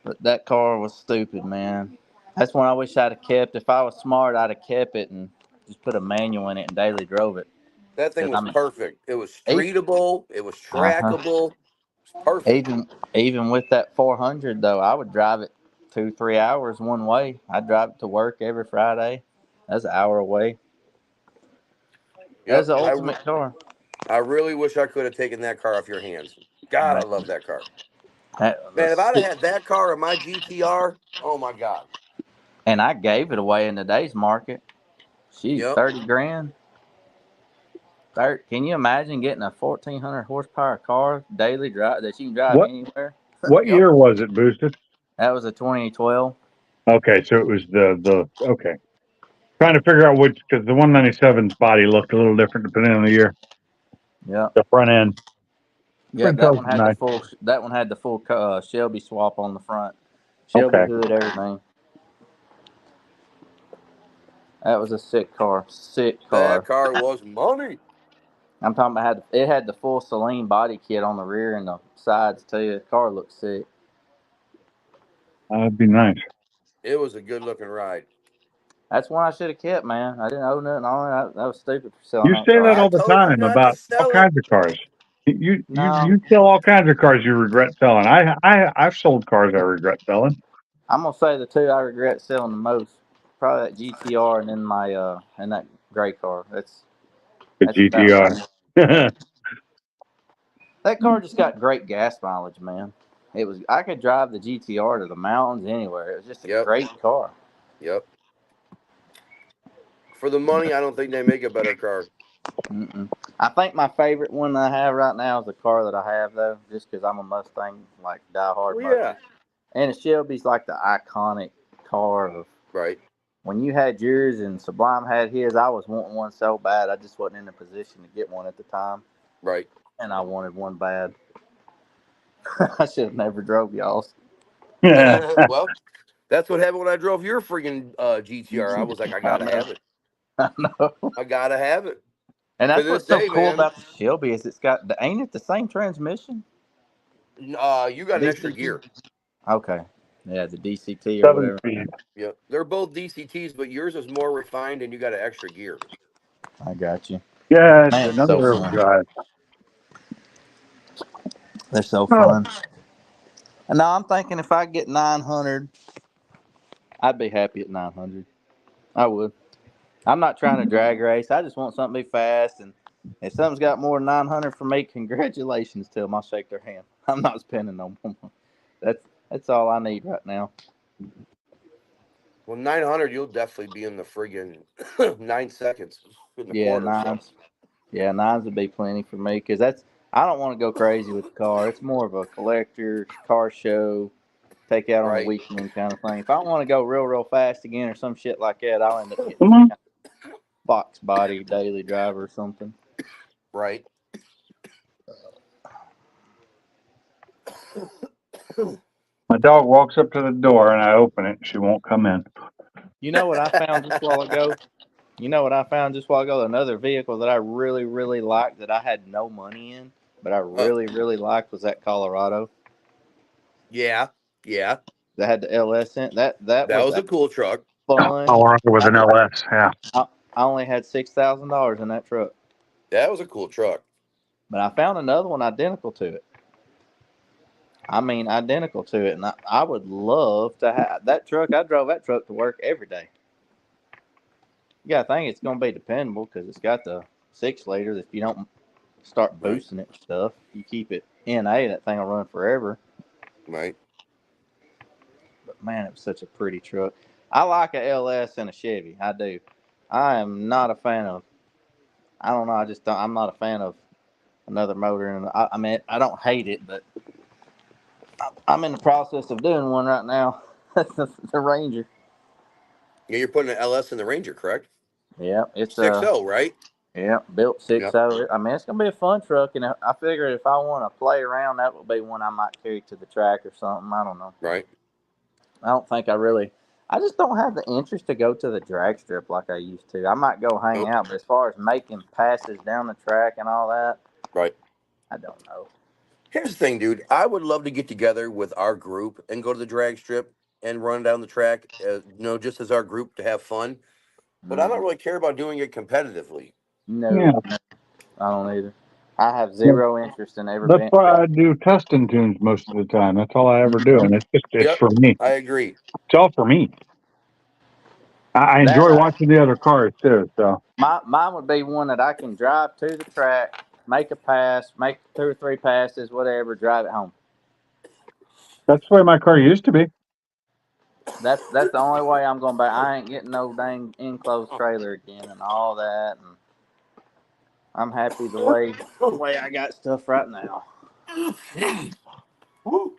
Speaker 4: But that car was stupid, man. That's one I wish I'd have kept. If I was smart, I'd have kept it and just put a manual in it and daily drove it.
Speaker 1: That thing
Speaker 4: 'Cause, I
Speaker 1: was
Speaker 4: mean,
Speaker 1: perfect. It was
Speaker 4: even,
Speaker 1: streetable. It was
Speaker 4: uh-huh.
Speaker 1: trackable. It was perfect.
Speaker 4: Even with that 400 though, I would drive it 2-3 hours one way. I'd drive it to work every Friday. That's an hour away. That's
Speaker 1: Yep.
Speaker 4: the ultimate car.
Speaker 1: I really wish I could have taken that car off your hands. God, I love that car.
Speaker 4: That
Speaker 1: Man, if I'd have
Speaker 4: was,
Speaker 1: had that car in my GTR, oh my God.
Speaker 4: and I gave it away in today's market. She's
Speaker 1: Yep.
Speaker 4: 30 grand. Can you imagine getting a 1,400 horsepower car daily drive that you can drive
Speaker 2: What
Speaker 4: anywhere?
Speaker 2: What
Speaker 1: Yep.
Speaker 2: year was it boosted?
Speaker 4: That was a 2012.
Speaker 2: Okay, so it was the okay. Trying to figure out which, because the 197's body looked a little different depending on the year.
Speaker 4: Yep.
Speaker 2: The front end.
Speaker 4: Yep.
Speaker 2: Front
Speaker 4: That
Speaker 2: tail's
Speaker 4: one had
Speaker 2: nice.
Speaker 4: the full. That one had the full Shelby swap on the front. Shelby
Speaker 2: Okay.
Speaker 4: hood, everything. That was a sick car. Sick
Speaker 1: That
Speaker 4: car.
Speaker 1: car was money.
Speaker 4: I'm talking about it had the full Celine body kit on the rear and the sides too. The car looked sick.
Speaker 2: That'd be nice.
Speaker 1: It was a good looking ride.
Speaker 4: That's one I should have kept, man. I didn't own nothing on it. That was stupid for selling
Speaker 2: You
Speaker 4: that
Speaker 2: say
Speaker 4: car.
Speaker 2: that
Speaker 1: I
Speaker 2: all the
Speaker 1: told you
Speaker 2: time
Speaker 1: not to
Speaker 2: about all
Speaker 1: sell it.
Speaker 2: kinds of cars. You
Speaker 4: No,
Speaker 2: sell all kinds of cars you regret selling. I've sold cars I regret selling.
Speaker 4: I'm gonna say the two I regret selling the most. Probably that GTR and then my and that gray car. That's
Speaker 2: The
Speaker 4: about
Speaker 2: GTR.
Speaker 4: that car just got great gas mileage, man. I could drive the GTR to the mountains anywhere. It was just a
Speaker 1: Yep.
Speaker 4: great car.
Speaker 1: Yep. For the money, I don't think they make a better car.
Speaker 4: Mm-mm. I think my favorite one I have right now is the car that I have though, just because I'm a Mustang like diehard
Speaker 1: Well,
Speaker 4: Mustang.
Speaker 1: yeah.
Speaker 4: And the Shelby's like the iconic car of
Speaker 1: Right.
Speaker 4: when you had yours and Sublime had his. I was wanting one so bad, I just wasn't in a position to get one at the time,
Speaker 1: Right.
Speaker 4: and I wanted one bad. I should have never drove y'all's.
Speaker 1: Well, that's what happened when I drove your freaking GTR. I was like, I gotta have it.
Speaker 4: I know.
Speaker 1: I gotta have it.
Speaker 4: And
Speaker 1: To
Speaker 4: that's
Speaker 1: this
Speaker 4: what's so
Speaker 1: day,
Speaker 4: cool
Speaker 1: man.
Speaker 4: about the Shelby is ain't it the same transmission?
Speaker 1: You got an extra
Speaker 4: DCT?
Speaker 1: gear.
Speaker 4: Okay, yeah, the DCT or
Speaker 2: 7
Speaker 4: whatever.
Speaker 2: speed.
Speaker 1: Yep. They're both DCTs, but yours is more refined and you got an extra gear.
Speaker 4: I got you.
Speaker 2: Yeah, it's
Speaker 4: Man, it's so
Speaker 2: another
Speaker 4: fun.
Speaker 2: drive.
Speaker 4: They're so
Speaker 2: Oh,
Speaker 4: fun. And now I'm thinking if I get 900, I'd be happy at 900. I would. I'm not trying to drag race. I just want something to be fast. And if something's got more than 900 for me, congratulations to them. I'll shake their hand. I'm not spending no more. That's all I need right now.
Speaker 1: Well, 900, you'll definitely be in the friggin' 9 seconds in the
Speaker 4: Yeah,
Speaker 1: corner. So.
Speaker 4: nines. Yeah, nines would be plenty for me because I don't want to go crazy with the car. It's more of a collector car show, take out on a
Speaker 1: Right.
Speaker 4: weekend kind of thing. If I want to go real fast again or some shit like that, I'll end up getting
Speaker 2: come on.
Speaker 4: box body daily driver or something.
Speaker 1: Right.
Speaker 2: My dog walks up to the door and I open it. She won't come in.
Speaker 4: You know what I found just a while ago? Another vehicle that I really liked that I had no money in, but I really liked was that Colorado
Speaker 1: Yeah. Yeah.
Speaker 4: that had the LS in it. That
Speaker 1: That
Speaker 4: was
Speaker 1: was a cool truck.
Speaker 4: fun.
Speaker 2: Colorado with an LS. Yeah.
Speaker 4: I only had $6,000 in that truck,
Speaker 1: That was a cool truck.
Speaker 4: but I found another one identical to it. I mean, identical to it, and I would love to have that truck. I drove that truck to work every day. You gotta think it's gonna be dependable because it's got the 6 liters. If you don't start boosting it and stuff, you keep it NA, that thing will run forever.
Speaker 1: Right.
Speaker 4: But man, it was such a pretty truck. I like a LS and a Chevy. I do. I am not a fan of. I don't know. I just don't. I'm not a fan of another motor. And I mean, I don't hate it, but I'm in the process of doing one right now. the Ranger.
Speaker 1: Yeah, you're putting an LS in the Ranger, correct?
Speaker 4: Yeah, it's
Speaker 1: 6.0, right?
Speaker 4: yeah, built 6.0.
Speaker 1: Yep.
Speaker 4: I mean, it's gonna be a fun truck, and I figured if I want to play around, that would be one I might carry to the track or something. I don't know.
Speaker 1: Right.
Speaker 4: I don't think I just don't have the interest to go to the drag strip like I used to. I might go hang out, but as far as making passes down the track and all that,
Speaker 1: Right.
Speaker 4: I don't know.
Speaker 1: Here's the thing, dude. I would love to get together with our group and go to the drag strip and run down the track, just as our group to have fun. But I don't really care about doing it competitively.
Speaker 4: No,
Speaker 2: Yeah.
Speaker 4: I don't either. I have zero interest in ever
Speaker 2: That's
Speaker 4: being.
Speaker 2: why I do custom tunes most of the time. That's all I ever do. And it's
Speaker 1: Yep.
Speaker 2: for me.
Speaker 1: I agree.
Speaker 2: It's all for me. I enjoy watching the other cars too. So
Speaker 4: Mine would be one that I can drive to the track, make a pass, make 2 or 3 passes, whatever, drive it home.
Speaker 2: that's the way my car used to be.
Speaker 4: That's the only way I'm going to buy. I ain't getting no dang enclosed trailer again and all that. And I'm happy the way I got stuff right now.
Speaker 1: Woo.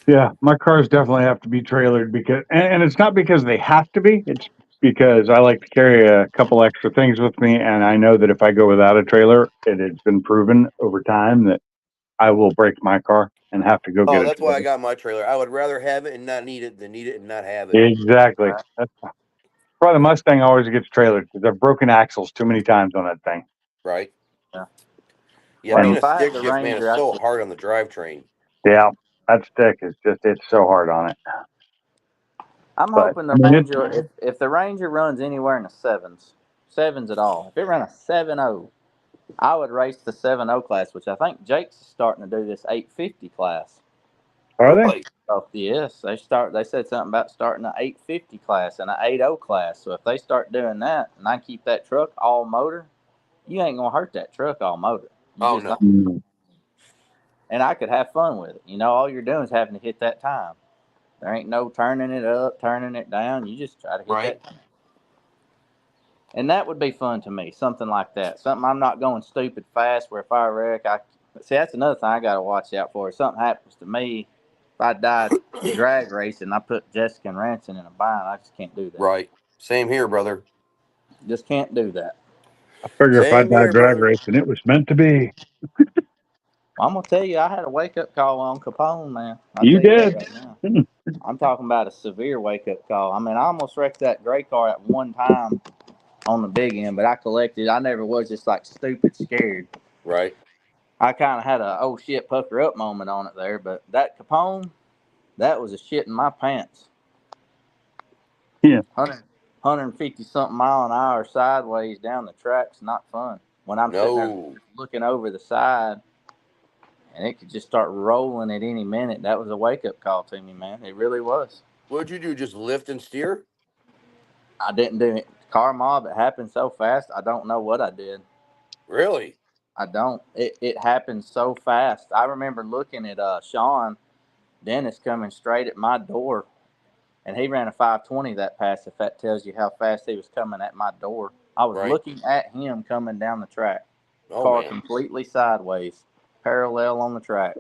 Speaker 2: Yeah, my cars definitely have to be trailered because, and it's not because they have to be. It's because I like to carry a couple extra things with me, and I know that if I go without a trailer, it has been proven over time that I will break my car and have to go get
Speaker 1: Oh,
Speaker 2: a
Speaker 1: that's why I
Speaker 2: trailer.
Speaker 1: got my trailer. I would rather have it and not need it than need it and not have it.
Speaker 2: Exactly. That's why the Mustang always gets trailered because I've broken axles too many times on that thing.
Speaker 1: Right?
Speaker 4: Yeah.
Speaker 1: Yeah,
Speaker 4: Well,
Speaker 1: being
Speaker 4: if
Speaker 1: a
Speaker 4: I had
Speaker 1: stick
Speaker 4: the
Speaker 1: shift, man, is
Speaker 4: Ranger,
Speaker 1: so hard on the drivetrain.
Speaker 2: Yeah, that stick is it's so hard on it.
Speaker 4: I'm
Speaker 2: But
Speaker 4: hoping
Speaker 2: I
Speaker 4: the
Speaker 2: mean,
Speaker 4: Ranger, if the Ranger runs anywhere in the sevens at all, if it ran a 7.0, I would race the 7.0 class, which I think Jake's starting to do this 850 class.
Speaker 2: are they?
Speaker 1: Really?
Speaker 4: Oh yes, They said something about starting an 850 class and an 8.0 class. So if they start doing that, and I keep that truck all motor, you ain't gonna hurt that truck all motor. You
Speaker 1: Oh
Speaker 4: just
Speaker 1: no.
Speaker 2: Mm.
Speaker 4: and I could have fun with it. You know, all you're doing is having to hit that time. There ain't no turning it up, turning it down. You just try to hit
Speaker 1: Right?
Speaker 4: that time. And that would be fun to me, something like that. Something I'm not going stupid fast where if I wreck, see that's another thing I got to watch out for. If something happens to me, if I die drag racing, I put Jessica and Ranson in a bind. I just can't do that.
Speaker 1: Right. Same here, brother.
Speaker 4: Just can't do that.
Speaker 2: I figure if I
Speaker 1: Same
Speaker 2: died
Speaker 1: here,
Speaker 2: drag
Speaker 1: brother.
Speaker 2: racing, it was meant to be.
Speaker 4: Well, I'm gonna tell you, I had a wake up call on Capone, man. I'll
Speaker 2: You
Speaker 4: tell you that
Speaker 2: did.
Speaker 4: right now. I'm talking about a severe wake up call. I mean, I almost wrecked that gray car at one time on the big end, but I collected. I never was just like stupid scared.
Speaker 1: Right.
Speaker 4: I kind of had a oh shit pucker up moment on it there, but that Capone, that was a shit in my pants.
Speaker 2: Yeah.
Speaker 4: 150 something mile an hour sideways down the track's not fun. When I'm sitting there
Speaker 1: No.
Speaker 4: looking over the side and it could just start rolling at any minute, that was a wake up call to me, man. It really was.
Speaker 1: What'd you do? Just lift and steer?
Speaker 4: I didn't do it. Car mob, it happened so fast, I don't know what I did.
Speaker 1: Really?
Speaker 4: I don't. It happened so fast. I remember looking at Sean Dennis coming straight at my door, and he ran a 520 that pass. If that tells you how fast he was coming at my door, I was
Speaker 1: Right.
Speaker 4: looking at him coming down the track,
Speaker 1: Oh
Speaker 4: car
Speaker 1: man.
Speaker 4: completely sideways, parallel on the track.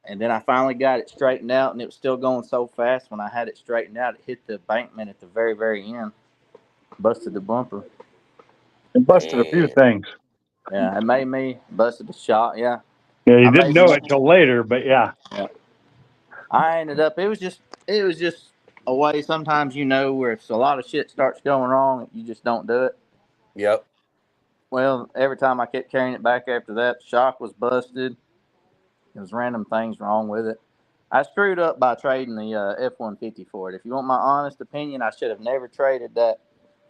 Speaker 4: And then I finally got it straightened out, and it was still going so fast. When I had it straightened out, it hit the embankment at the very, very end, busted the bumper.
Speaker 2: It busted a few
Speaker 1: Man.
Speaker 2: things.
Speaker 4: Yeah, it made me busted the shot. Yeah,
Speaker 2: Yeah, you
Speaker 4: I
Speaker 2: didn't
Speaker 4: made
Speaker 2: know
Speaker 4: me.
Speaker 2: it till later, but yeah.
Speaker 4: Yeah. I ended up. It was just a way. Sometimes you know where if a lot of shit starts going wrong, you just don't do it.
Speaker 1: Yep.
Speaker 4: Well, every time I kept carrying it back after that, the shock was busted. There was random things wrong with it. I screwed up by trading the F-150 for it. If you want my honest opinion, I should have never traded that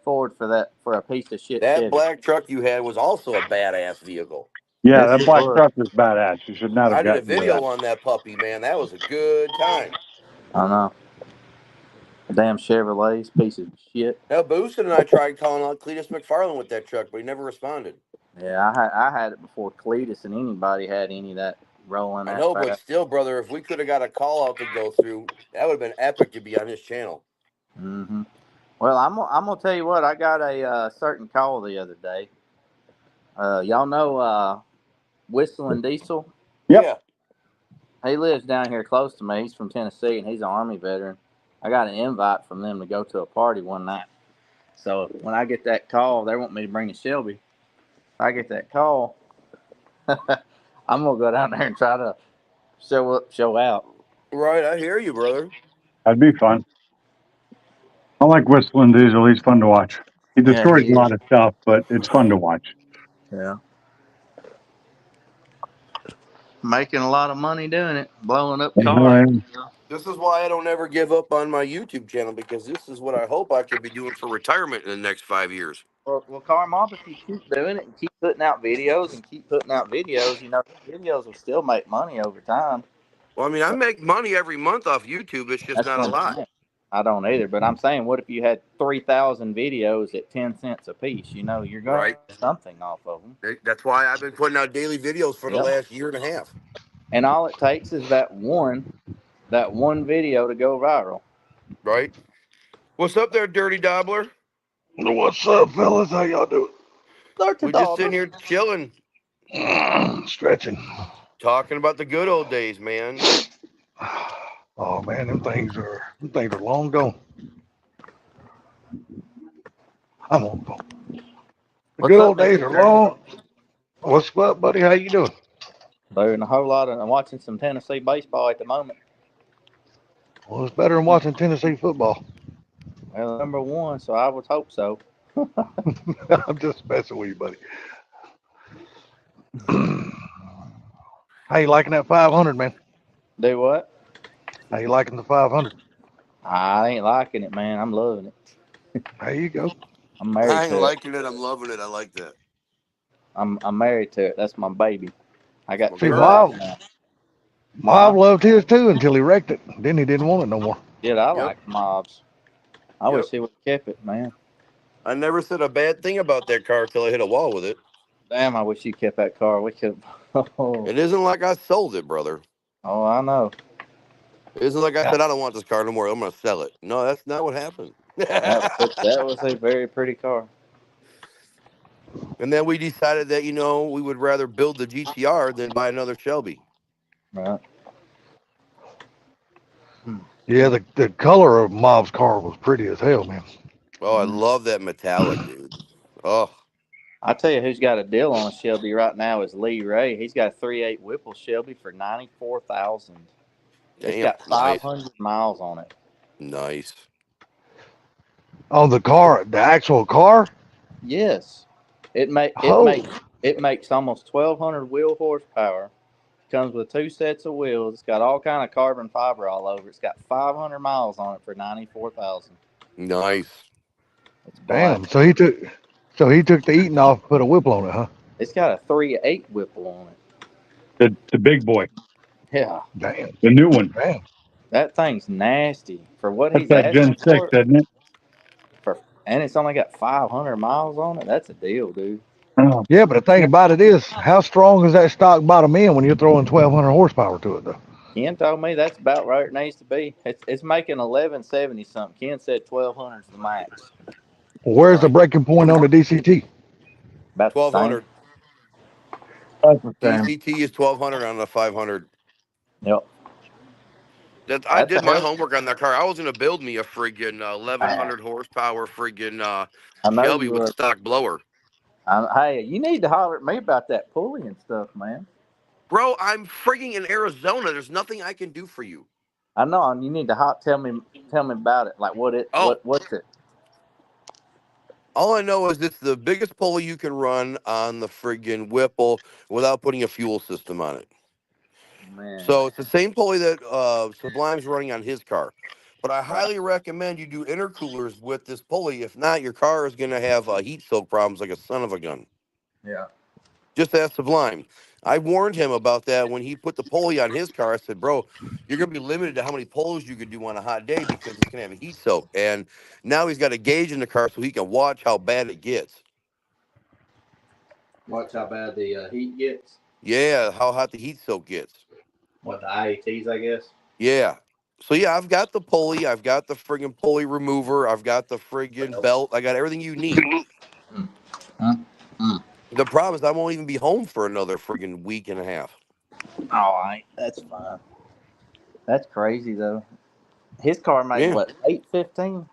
Speaker 4: Ford for a piece of shit
Speaker 1: That
Speaker 4: Chevy.
Speaker 1: black truck you had was also a badass vehicle.
Speaker 2: Yeah,
Speaker 4: Yes,
Speaker 2: that
Speaker 4: it
Speaker 2: black
Speaker 4: was.
Speaker 2: truck was badass. You should not have
Speaker 1: I did a
Speaker 2: gotten rid of
Speaker 1: video
Speaker 2: that.
Speaker 1: on that puppy, man. That was a good time.
Speaker 4: I know. Damn Chevrolet's piece of shit.
Speaker 1: Now, Boosted and I tried calling out Cletus McFarland with that truck, but he never responded.
Speaker 4: Yeah, I had it before Cletus and anybody had any of that rolling
Speaker 1: I
Speaker 4: that
Speaker 1: know, but
Speaker 4: fast.
Speaker 1: still, brother, if we could have got a call out to go through, that would have been epic to be on his channel.
Speaker 4: Hmm. Well, I'm gonna tell you what. I got a certain call the other day. Y'all know Whistling Diesel?
Speaker 2: Yep.
Speaker 1: Yeah.
Speaker 4: He lives down here close to me. He's from Tennessee and he's an Army veteran. I got an invite from them to go to a party one night. So when I get that call, they want me to bring a Shelby. If I get that call, I'm gonna go down there and try to show up, show out.
Speaker 1: Right. I hear you, brother.
Speaker 2: That'd be fun. I like Whistling Diesel. He's fun to watch. He
Speaker 4: Yeah,
Speaker 2: destroys
Speaker 4: he
Speaker 2: a
Speaker 4: is.
Speaker 2: lot of stuff, but it's fun to watch.
Speaker 4: Yeah. Making a lot of money doing it, blowing up cars.
Speaker 2: And,
Speaker 1: This is why I don't ever give up on my YouTube channel, because this is what I hope I could be doing for retirement in the next 5 years.
Speaker 4: Well, Car Mob, if you keep doing it and keep putting out videos and keep putting out videos, videos will still make money over time.
Speaker 1: Well, I mean, I make money every month off YouTube. It's just
Speaker 4: That's
Speaker 1: not a
Speaker 4: what I'm
Speaker 1: lot.
Speaker 4: saying. I don't either, but I'm saying, what if you had 3,000 videos at 10 cents a piece? You're going
Speaker 1: Right.
Speaker 4: to get something off of them.
Speaker 1: That's why I've been putting out daily videos for the
Speaker 4: Yep.
Speaker 1: last year and a half.
Speaker 4: And all it takes is that one video to go viral.
Speaker 1: Right. What's up there, Dirty Dobbler?
Speaker 5: What's up, fellas? How y'all doing?
Speaker 1: We're just sitting here chilling.
Speaker 5: Stretching.
Speaker 1: Talking about the good old days, man.
Speaker 5: Oh man, them things are long gone. I'm on the phone. The
Speaker 4: What's
Speaker 5: good
Speaker 4: up,
Speaker 5: old days
Speaker 4: Mr.
Speaker 5: are
Speaker 4: Turner?
Speaker 5: long. What's up, buddy? How you doing?
Speaker 4: Doing a whole lot of. I'm watching some Tennessee baseball at the moment.
Speaker 5: Well, it's better than watching Tennessee football.
Speaker 4: Well, number one, so I would hope so.
Speaker 5: I'm just messing with you, buddy. How you liking that 500, man?
Speaker 4: Do what?
Speaker 5: How you liking the 500?
Speaker 4: I ain't liking it, man. I'm loving it.
Speaker 5: There you go.
Speaker 4: I'm married
Speaker 1: I ain't
Speaker 4: to it.
Speaker 1: liking it. I'm loving it. I like that.
Speaker 4: I'm married to it. That's my baby. I got
Speaker 1: Well,
Speaker 5: See,
Speaker 4: two
Speaker 1: girl.
Speaker 4: dogs now.
Speaker 5: Mob loved his too until he wrecked it. Then he didn't want it no more.
Speaker 4: Dude, I
Speaker 1: Yep.
Speaker 4: like mobs. I
Speaker 1: Yep.
Speaker 4: wish he would have kept it, man.
Speaker 1: I never said a bad thing about that car till I hit a wall with it.
Speaker 4: Damn, I wish you kept that car. We could. Oh,
Speaker 1: It isn't like I sold it, brother.
Speaker 4: I know.
Speaker 1: It isn't like I said I don't want this car no more. I'm gonna sell it. No, that's not what happened.
Speaker 4: That was a very pretty car.
Speaker 1: And then we decided that we would rather build the GTR than buy another Shelby.
Speaker 4: Right.
Speaker 5: Yeah, the color of Mob's car was pretty as hell, man.
Speaker 1: Oh, I love that metallic, dude. Oh,
Speaker 4: I tell you who's got a deal on a Shelby right now is Lee Ray. He's got a 3.8 Whipple Shelby for $94,000. It's
Speaker 1: damn,
Speaker 4: got
Speaker 1: nice,
Speaker 4: 500 miles on it.
Speaker 1: nice.
Speaker 5: On the car, the actual car.
Speaker 4: Yes, it
Speaker 5: Oh,
Speaker 4: makes almost 1,200 wheel horsepower. Comes with two sets of wheels. It's got all kind of carbon fiber all over. It's got 500 miles on it for 94,000.
Speaker 1: Nice.
Speaker 4: It's black.
Speaker 5: damn. So he took the eating off, put a Whipple on it, huh?
Speaker 4: It's got a 3.8 Whipple on it.
Speaker 2: The big boy,
Speaker 4: Yeah,
Speaker 5: Damn,
Speaker 2: the new one.
Speaker 5: damn.
Speaker 4: that thing's nasty for what
Speaker 2: That's
Speaker 4: he's
Speaker 2: that Gen
Speaker 4: asking
Speaker 2: 6,
Speaker 4: for.
Speaker 2: isn't it?
Speaker 4: And it's only got 500 miles on it. That's a deal, dude.
Speaker 2: Oh,
Speaker 5: Yeah, but the thing about it is, how strong is that stock bottom end when you're throwing 1,200 horsepower to it, though?
Speaker 4: Ken told me that's about where it needs to be. It's making 1170 something. Ken said 1,200 is the max.
Speaker 5: Where's the breaking point on the DCT?
Speaker 4: About the same.
Speaker 1: 1,200.
Speaker 2: that's the same.
Speaker 1: DCT is 1,200 on the 500.
Speaker 4: Yep.
Speaker 1: I
Speaker 4: That's a
Speaker 1: did my
Speaker 4: hell.
Speaker 1: homework on that car. I was gonna build me a friggin'
Speaker 4: I
Speaker 1: 1,100 horsepower friggin'
Speaker 4: know
Speaker 1: Shelby
Speaker 4: you
Speaker 1: with a
Speaker 4: were.
Speaker 1: stock blower.
Speaker 4: Hey, you need to holler at me about that pulley and stuff, man.
Speaker 1: Bro, I'm frigging in Arizona. There's nothing I can do for you.
Speaker 4: I know, and you need to tell me about it. Like
Speaker 1: Oh,
Speaker 4: what's it?
Speaker 1: all I know is it's the biggest pulley you can run on the friggin' Whipple without putting a fuel system on it.
Speaker 4: Man,
Speaker 1: So it's the same pulley that Sublime's running on his car. But I highly recommend you do intercoolers with this pulley. If not, your car is going to have heat soak problems like a son of a gun.
Speaker 4: yeah.
Speaker 1: Just ask Sublime. I warned him about that when he put the pulley on his car. I said, bro, you're going to be limited to how many pulls you could do on a hot day because it's going to have a heat soak. And now he's got a gauge in the car so he can watch how bad it gets.
Speaker 4: Watch how bad the heat gets.
Speaker 1: Yeah, how hot the heat soak gets.
Speaker 4: What, the IATs, I guess.
Speaker 1: Yeah. So yeah, I've got the pulley, I've got the friggin' pulley remover, I've got the friggin' belt, I got everything you need.
Speaker 4: Mm.
Speaker 1: The problem is I won't even be home for another friggin' week and a half.
Speaker 4: All right, that's fine. That's crazy though. His car made
Speaker 1: Yeah.
Speaker 4: what 815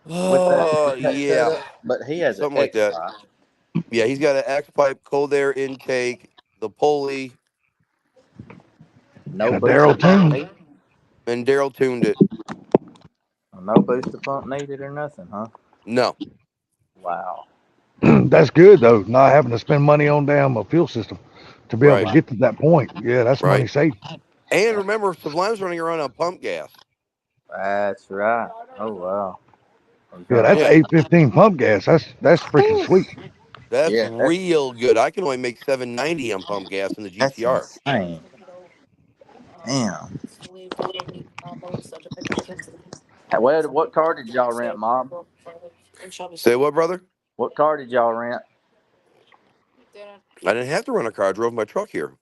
Speaker 1: Oh
Speaker 4: with that
Speaker 1: yeah.
Speaker 4: setup, but he has an
Speaker 1: Something like
Speaker 4: X
Speaker 1: that.
Speaker 4: pipe.
Speaker 1: Yeah, he's got an X pipe, cold air intake, the pulley,
Speaker 4: No
Speaker 5: And a
Speaker 4: booster
Speaker 5: Daryl
Speaker 4: pump
Speaker 5: tune.
Speaker 4: needed.
Speaker 1: and Daryl tuned it.
Speaker 4: No booster pump needed or nothing, huh?
Speaker 1: No.
Speaker 4: Wow.
Speaker 5: That's good though, not having to spend money on damn a fuel system to be able
Speaker 1: Right.
Speaker 5: to get to that point. Yeah, that's money
Speaker 1: Right.
Speaker 5: saved.
Speaker 1: And remember, Sublime's running around on pump gas.
Speaker 4: That's right. Oh wow.
Speaker 5: Yeah, that's
Speaker 1: Yeah.
Speaker 5: 815 pump gas. That's freaking sweet.
Speaker 1: That's
Speaker 4: Yeah,
Speaker 1: real good. I can only make 790 on pump gas in the
Speaker 4: that's
Speaker 1: GTR.
Speaker 4: insane. Damn. Well, what car did y'all rent, Mom?
Speaker 1: Say what, brother?
Speaker 4: What car did y'all rent?
Speaker 1: I didn't have to run a car. I drove my truck here.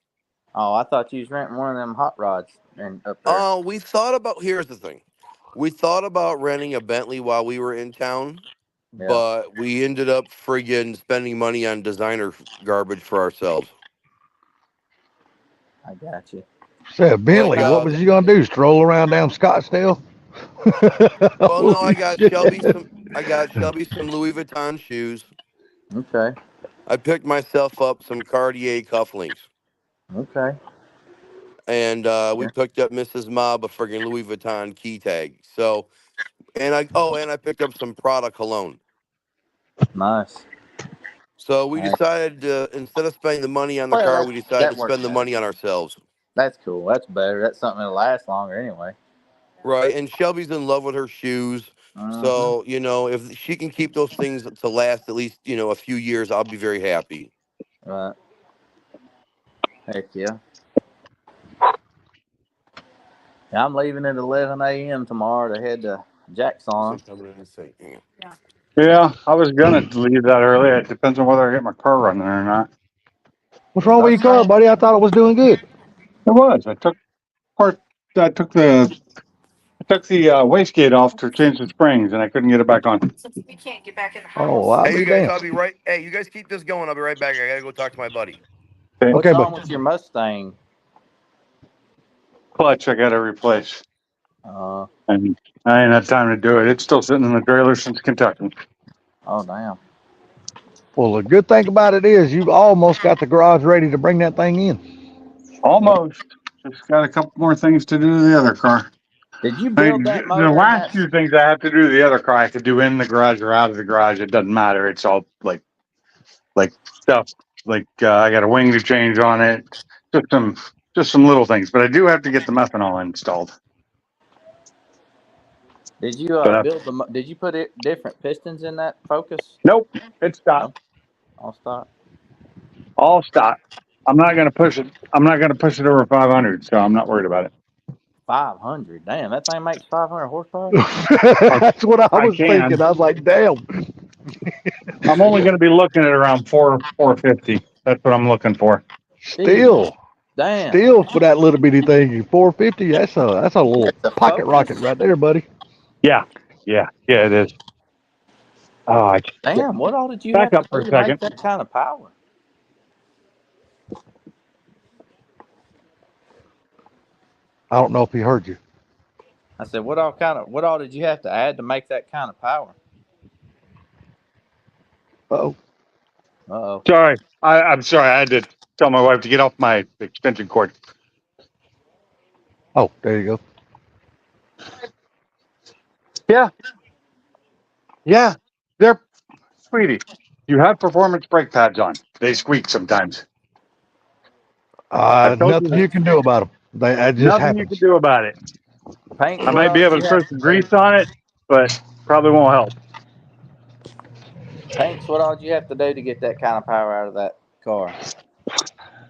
Speaker 4: Oh, I thought you was renting one of them hot rods and up there.
Speaker 1: We thought about, here's the thing. We thought about renting a Bentley while we were in town,
Speaker 4: Yeah.
Speaker 1: but we ended up friggin' spending money on designer garbage for ourselves.
Speaker 4: I got you.
Speaker 5: Said Bentley,
Speaker 1: And
Speaker 5: what was you gonna do? Stroll around down Scottsdale?
Speaker 1: well, no, I
Speaker 5: Holy
Speaker 1: got
Speaker 5: shit.
Speaker 1: Shelby some. I got Shelby some Louis Vuitton shoes.
Speaker 4: Okay.
Speaker 1: I picked myself up some Cartier cufflinks,
Speaker 4: Okay.
Speaker 1: and we
Speaker 4: Yeah.
Speaker 1: picked up Mrs. Mob a friggin' Louis Vuitton key tag. So, and I picked up some Prada cologne.
Speaker 4: Nice.
Speaker 1: So we
Speaker 4: All right.
Speaker 1: decided to, instead of spending the money on the
Speaker 4: Well,
Speaker 1: car, we decided
Speaker 4: that
Speaker 1: to
Speaker 4: works
Speaker 1: spend the
Speaker 4: better.
Speaker 1: money on ourselves.
Speaker 4: That's cool. That's better. That's something that'll last longer anyway.
Speaker 1: Right. And Shelby's in love with her shoes.
Speaker 4: Mm-hmm.
Speaker 1: So, if she can keep those things to last at least, a few years, I'll be very happy.
Speaker 4: Right. Heck yeah. Yeah, I'm leaving at 11 a.m. tomorrow to head to Jackson.
Speaker 2: Yeah, I was gonna leave that early. It depends on whether I get my car running or not.
Speaker 5: What's wrong with your car, buddy? I thought it was doing good.
Speaker 2: It was. Part. I took the wastegate off to change the springs, and I couldn't get it back on.
Speaker 3: Since we can't get back in the
Speaker 5: Oh,
Speaker 3: house.
Speaker 5: I'll
Speaker 1: Hey,
Speaker 5: be
Speaker 1: you guys,
Speaker 5: damned.
Speaker 1: I'll be right. Hey, you guys keep this going. I'll be right back. I gotta go talk to my buddy.
Speaker 4: What's
Speaker 5: Okay,
Speaker 4: wrong
Speaker 5: but
Speaker 4: with your Mustang?
Speaker 2: Clutch, I got to replace,
Speaker 4: Uh,
Speaker 2: and I ain't had time to do it. It's still sitting in the trailer since Kentucky.
Speaker 4: oh, damn.
Speaker 5: well, the good thing about it is you've almost got the garage ready to bring that thing in.
Speaker 2: Almost. Just got a couple more things to do to the other car.
Speaker 4: Did you
Speaker 2: I mean,
Speaker 4: build that
Speaker 2: the
Speaker 4: motor in
Speaker 2: last
Speaker 4: that?
Speaker 2: few things I have to do to the other car, I could do in the garage or out of the garage. It doesn't matter. It's all like stuff. I got a wing to change on it. Just some little things. But I do have to get the methanol installed.
Speaker 4: Did you
Speaker 2: But
Speaker 4: build the? Did you put different pistons in that Focus?
Speaker 2: nope, it's stock.
Speaker 4: All stock.
Speaker 2: All stock. I'm not gonna push it. I'm not gonna push it over 500, so I'm not worried about it.
Speaker 4: 500. Damn, that thing makes 500 horsepower.
Speaker 5: That's what I was
Speaker 2: can.
Speaker 5: thinking. I was like, damn.
Speaker 2: I'm only gonna be looking at around 450. That's what I'm looking for.
Speaker 5: Still
Speaker 4: Damn.
Speaker 5: for that little bitty thing, 450. That's a little
Speaker 4: It's a
Speaker 5: pocket
Speaker 4: Focus?
Speaker 5: rocket right there, buddy.
Speaker 2: Yeah, it is. Oh,
Speaker 4: Damn, what all did you
Speaker 2: Back
Speaker 4: have
Speaker 2: up
Speaker 4: to
Speaker 2: for
Speaker 4: do
Speaker 2: a
Speaker 4: to make
Speaker 2: second.
Speaker 4: that kind of power?
Speaker 5: I don't know if he heard you.
Speaker 4: I said, what all did you have to add to make that kind of power?
Speaker 5: Uh-oh.
Speaker 4: Uh-oh.
Speaker 2: sorry. I'm sorry. I had to tell my wife to get off my extension cord.
Speaker 5: Oh, there you go.
Speaker 2: Yeah, they're sweetie. You have performance brake pads on. They squeak sometimes. I told
Speaker 5: Nothing you can do about them. That just
Speaker 2: Nothing you
Speaker 5: happens.
Speaker 2: can do about it.
Speaker 4: Paint.
Speaker 2: I might be able to throw some grease on it, but probably won't help.
Speaker 4: Tanks, what all did you have to do to get that kind of power out of that car?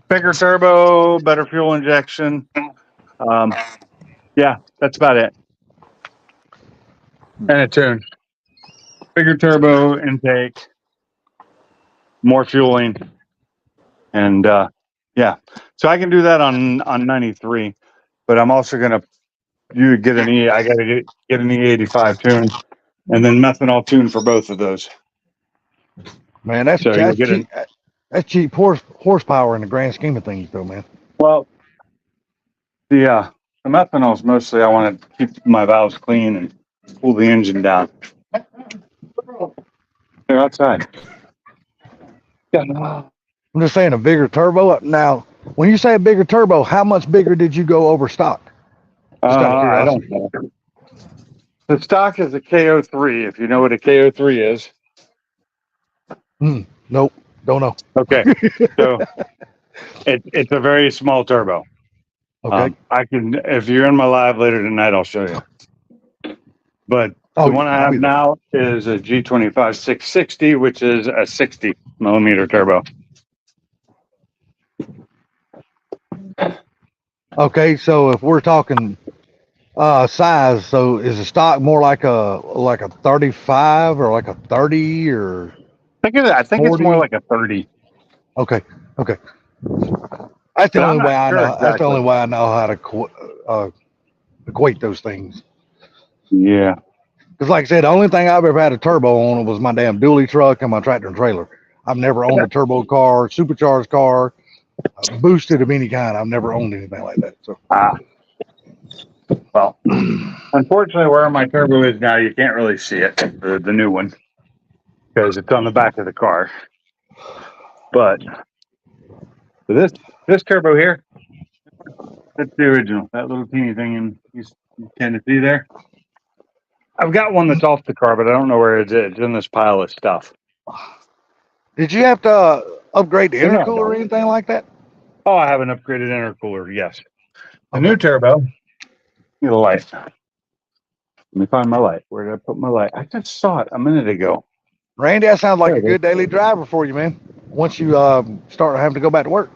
Speaker 2: Bigger turbo, better fuel injection. Yeah, that's about it. And a tune. Bigger turbo intake, more fueling, and yeah. So I can do that on 93, but I'm also gonna get an E. I gotta get an E85 tune, and then methanol tune for both of those.
Speaker 5: Man, that's
Speaker 2: So you'll get
Speaker 5: cheap. That's cheap horsepower in the grand scheme of things, though, man.
Speaker 2: Well, the methanol is mostly I want to keep my valves clean and cool the engine down. They're outside.
Speaker 5: I'm just saying a bigger turbo. Now, when you say a bigger turbo, how much bigger did you go over stock? Just out of
Speaker 2: I
Speaker 5: curiosity.
Speaker 2: don't know. The stock is a KO3. If you know what a KO3 is.
Speaker 5: Nope, don't know.
Speaker 2: Okay, so it's a very small turbo.
Speaker 5: Okay.
Speaker 2: I can, if you're in my live later tonight, I'll show you. But
Speaker 5: Oh,
Speaker 2: the one I
Speaker 5: I'll
Speaker 2: have
Speaker 5: be there.
Speaker 2: now is a G25 660, which is a 60 millimeter turbo.
Speaker 5: Okay, so if we're talking size, so is the stock more like a 35 or like a 30 or
Speaker 2: I think it's
Speaker 5: 40?
Speaker 2: more like a 30.
Speaker 5: Okay. That's the
Speaker 2: But I'm
Speaker 5: only
Speaker 2: not
Speaker 5: way I
Speaker 2: sure
Speaker 5: know. That's the
Speaker 2: exactly.
Speaker 5: only way I know how to equate those things.
Speaker 2: Yeah.
Speaker 5: Because, like I said, the only thing I've ever had a turbo on was my damn dually truck and my tractor and trailer. I've never owned a turbo car, supercharged car, boosted of any kind. I've never owned anything like that. So
Speaker 2: Well, unfortunately, where my turbo is now, you can't really see it, the new one, because it's on the back of the car. But this turbo here, that's the original. That little teeny thing you tend to see there. I've got one that's off the car, but I don't know where it is. It's in this pile of stuff.
Speaker 5: did you have to upgrade the
Speaker 2: No, no,
Speaker 5: intercooler or anything like that?
Speaker 2: Oh, I have an upgraded intercooler. Yes, the
Speaker 5: Okay.
Speaker 2: new turbo. Need a light. Let me find my light. Where did I put my light? I just saw it a minute ago.
Speaker 5: Randy, that sounds like
Speaker 2: There
Speaker 5: a
Speaker 2: it is.
Speaker 5: good daily driver for you, man. Once you start having to go back to work.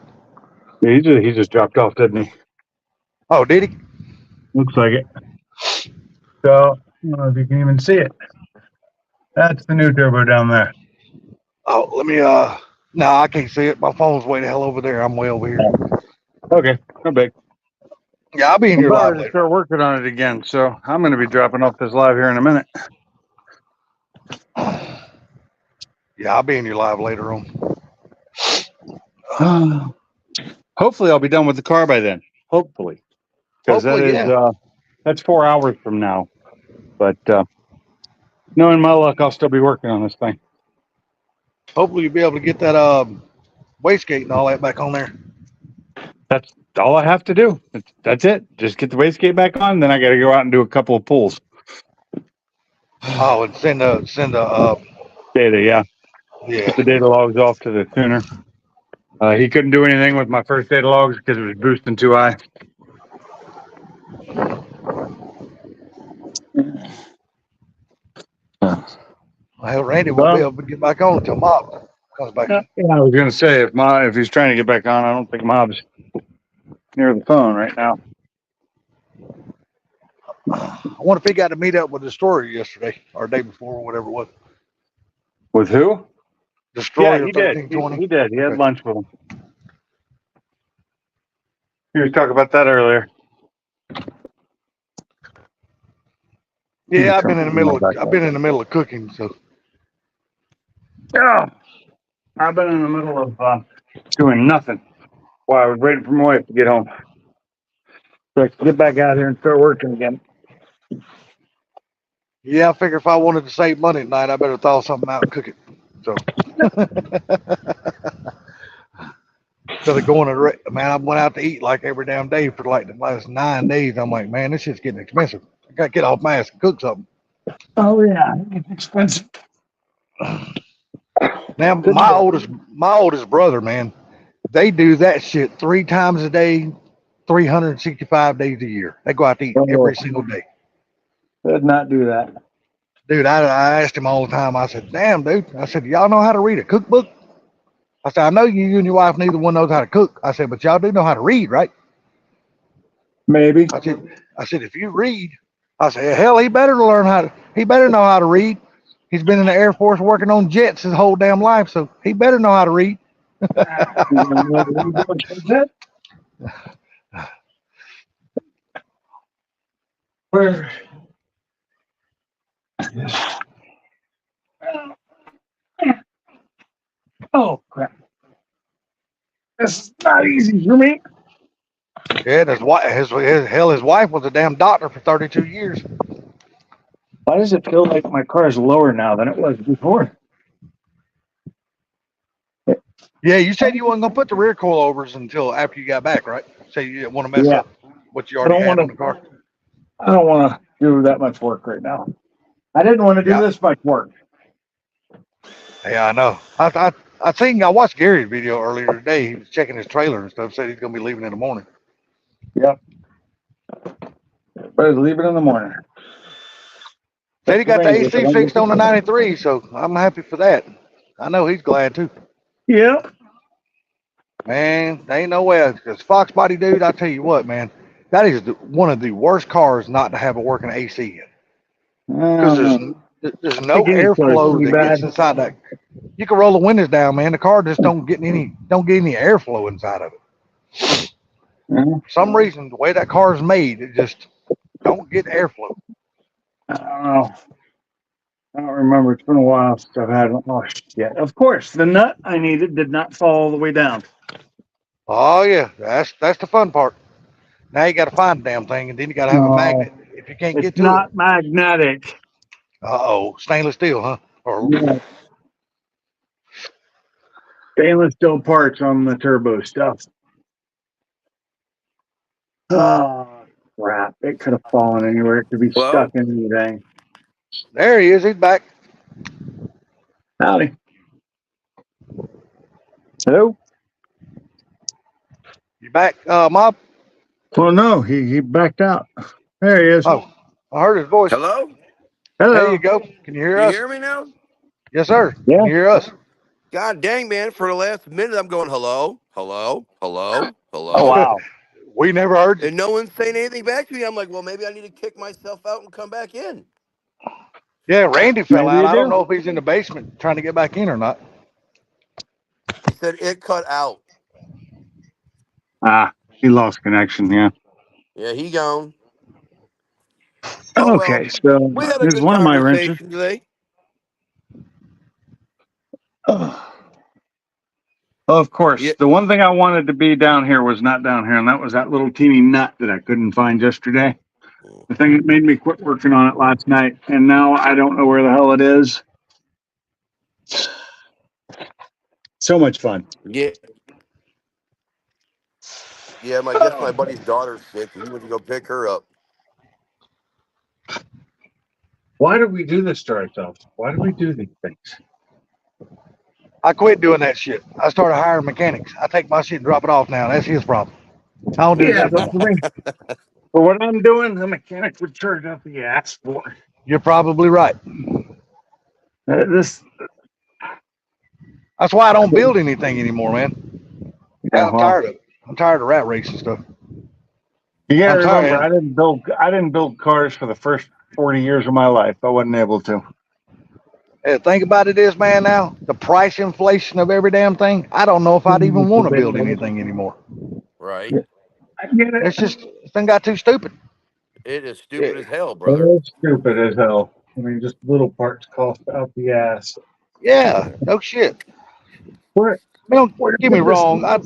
Speaker 2: Yeah, he just dropped off, didn't he?
Speaker 5: Oh, did he?
Speaker 2: Looks like it. So I don't know if you can even see it. That's the new turbo down there.
Speaker 5: Oh, let me no, I can't see it. My phone's way the hell over there. I'm way over here.
Speaker 2: Okay, no big.
Speaker 5: Yeah, I'll be in
Speaker 2: I'm
Speaker 5: your live
Speaker 2: about to
Speaker 5: later.
Speaker 2: start working on it again, so I'm going to be dropping off this live here in a minute.
Speaker 5: Yeah, I'll be in your live later on.
Speaker 2: Hopefully, I'll be done with the car by then. Hopefully, because that
Speaker 5: Hopefully,
Speaker 2: is
Speaker 5: yeah.
Speaker 2: that's 4 hours from now. But knowing my luck, I'll still be working on this thing.
Speaker 5: Hopefully you'll be able to get that wastegate and all that back on there.
Speaker 2: That's all I have to do. That's it. Just get the wastegate back on. Then I got to go out and do a couple of pulls.
Speaker 5: Oh, and send a
Speaker 2: Data, yeah.
Speaker 5: yeah.
Speaker 2: Get the data logs off to the tuner. He couldn't do anything with my first data logs because it was boosting too high.
Speaker 5: Well, Randy won't be able to get back on until Mob comes back.
Speaker 2: Yeah, I was going to say if he's trying to get back on, I don't think Mob's near the phone right now.
Speaker 5: I wonder if he got to meet up with Destroyer yesterday or day before or whatever it was.
Speaker 2: With who?
Speaker 5: Destroyer
Speaker 2: Yeah, he did.
Speaker 5: 1320.
Speaker 2: He did. He had
Speaker 5: Okay.
Speaker 2: lunch with him. He was talking about that earlier.
Speaker 5: Yeah, I've been in the middle of cooking, so
Speaker 2: Yeah, I've been in the middle of doing nothing while I was waiting for my wife to get home. So I can get back out here and start working again.
Speaker 5: yeah, I figure if I wanted to save money tonight, I better thaw something out and cook it. So instead of going to man, I went out to eat like every damn day for like the last 9 days. I'm like, man, this shit's getting expensive. I gotta get off my ass and cook something.
Speaker 2: Oh yeah, it's expensive.
Speaker 5: Now my oldest brother, man, they do that shit 3 times a day, 365 days a year. They go out to eat every single day.
Speaker 2: Did not do that.
Speaker 5: Dude, I asked him all the time. I said, damn, dude. I said, y'all know how to read a cookbook? I said, I know you and your wife, neither one knows how to cook. I said, but y'all do know how to read, right?
Speaker 2: Maybe.
Speaker 5: I said, if you read, I said, hell, he better know how to read. He's been in the Air Force working on jets his whole damn life, so he better know how to read.
Speaker 2: Where? Oh crap! This is not easy for me.
Speaker 5: Yeah, his wife was a damn doctor for 32 years.
Speaker 2: Why does it feel like my car is lower now than it was before?
Speaker 5: Yeah, you said you wasn't gonna put the rear coilovers until after you got back, right? So you didn't want to mess up what you already had on the car.
Speaker 2: I don't want to do that much work right now. I didn't want to do this much work.
Speaker 5: Yeah, I know. I watched Gary's video earlier today. He was checking his trailer and stuff. Said he's gonna be leaving in the morning.
Speaker 2: Yep. Better leave it in the morning.
Speaker 5: Said he got the AC fixed on the 93, so I'm happy for that. I know he's glad too.
Speaker 2: Yep.
Speaker 5: Man, there ain't no way. Because Fox Body, dude, I tell you what, man, that is one of the worst cars not to have a working AC in. Because there's no airflow that gets inside that. You can roll the windows down, man. The car just don't get any airflow inside of it. For some reason, the way that car is made, it just don't get airflow.
Speaker 2: I don't know. I don't remember. It's been a while since I've had one. Oh, shit. Of course, the nut I needed did not fall all the way down.
Speaker 5: Oh yeah, that's the fun part. Now you got to find the damn thing, and then you got to have a
Speaker 2: No,
Speaker 5: magnet if you can't
Speaker 2: it's
Speaker 5: get to it.
Speaker 2: not magnetic.
Speaker 5: Uh-oh, stainless steel, huh? Or
Speaker 2: Yeah. Stainless steel parts on the turbo stuff. Oh, crap. It could have fallen anywhere. It could be
Speaker 1: Well,
Speaker 2: stuck in anything.
Speaker 5: there he is. He's back.
Speaker 2: Howdy. Hello?
Speaker 5: You back, Mob?
Speaker 2: Well, no, he backed out. There he is.
Speaker 5: Oh, I heard his voice.
Speaker 1: hello?
Speaker 2: Hello.
Speaker 5: There you go. Can you hear
Speaker 1: You
Speaker 5: us?
Speaker 1: hear me now?
Speaker 5: Yes, sir.
Speaker 2: Yeah.
Speaker 5: Can you hear us?
Speaker 1: God dang, man. For the last minute, I'm going, hello, hello, hello, hello.
Speaker 2: Oh, wow.
Speaker 5: We never heard you.
Speaker 1: And no one's saying anything back to me. I'm like, well, maybe I need to kick myself out and come back in.
Speaker 5: Yeah, Randy fell
Speaker 2: Maybe
Speaker 5: out.
Speaker 2: you
Speaker 5: I don't
Speaker 2: do.
Speaker 5: know if he's in the basement trying to get back in or not.
Speaker 1: He said it cut out.
Speaker 2: He lost connection, yeah.
Speaker 1: Yeah, he gone. Oh,
Speaker 2: Okay,
Speaker 1: well,
Speaker 2: so
Speaker 1: we had a
Speaker 2: there's
Speaker 1: good
Speaker 2: one of my wrenches.
Speaker 1: conversation today.
Speaker 2: Of course,
Speaker 1: Yeah.
Speaker 2: the one thing I wanted to be down here was not down here, and that was that little teeny nut that I couldn't find yesterday. The thing that made me quit working on it last night, and now I don't know where the hell it is. So much fun.
Speaker 1: Yeah. Yeah, I guess my buddy's daughter's sick. He went to go pick her up.
Speaker 2: Why do we do this to ourselves? Why do we do these things?
Speaker 5: I quit doing that shit. I started hiring mechanics. I take my shit and drop it off now. That's his problem. I don't do
Speaker 2: Yeah,
Speaker 5: that.
Speaker 2: but for me, for what I'm doing, the mechanic would charge up the ass for.
Speaker 5: You're probably right.
Speaker 2: This.
Speaker 5: That's why I don't build anything anymore, man.
Speaker 2: Yeah,
Speaker 5: I'm tired of it. I'm tired of rat racing stuff.
Speaker 2: You gotta
Speaker 5: I'm tired.
Speaker 2: remember, I didn't build cars for the first 40 years of my life. I wasn't able to.
Speaker 5: Hey, think about it is, man, now, the price inflation of every damn thing, I don't know if I'd even want to build anything anymore.
Speaker 1: Right.
Speaker 2: I get it.
Speaker 5: It's just, this thing got too stupid.
Speaker 1: It is stupid as hell, brother.
Speaker 2: It's stupid as hell. I mean, just little parts cost out the ass.
Speaker 5: Yeah, no shit.
Speaker 2: Where,
Speaker 5: Don't get me wrong. I'd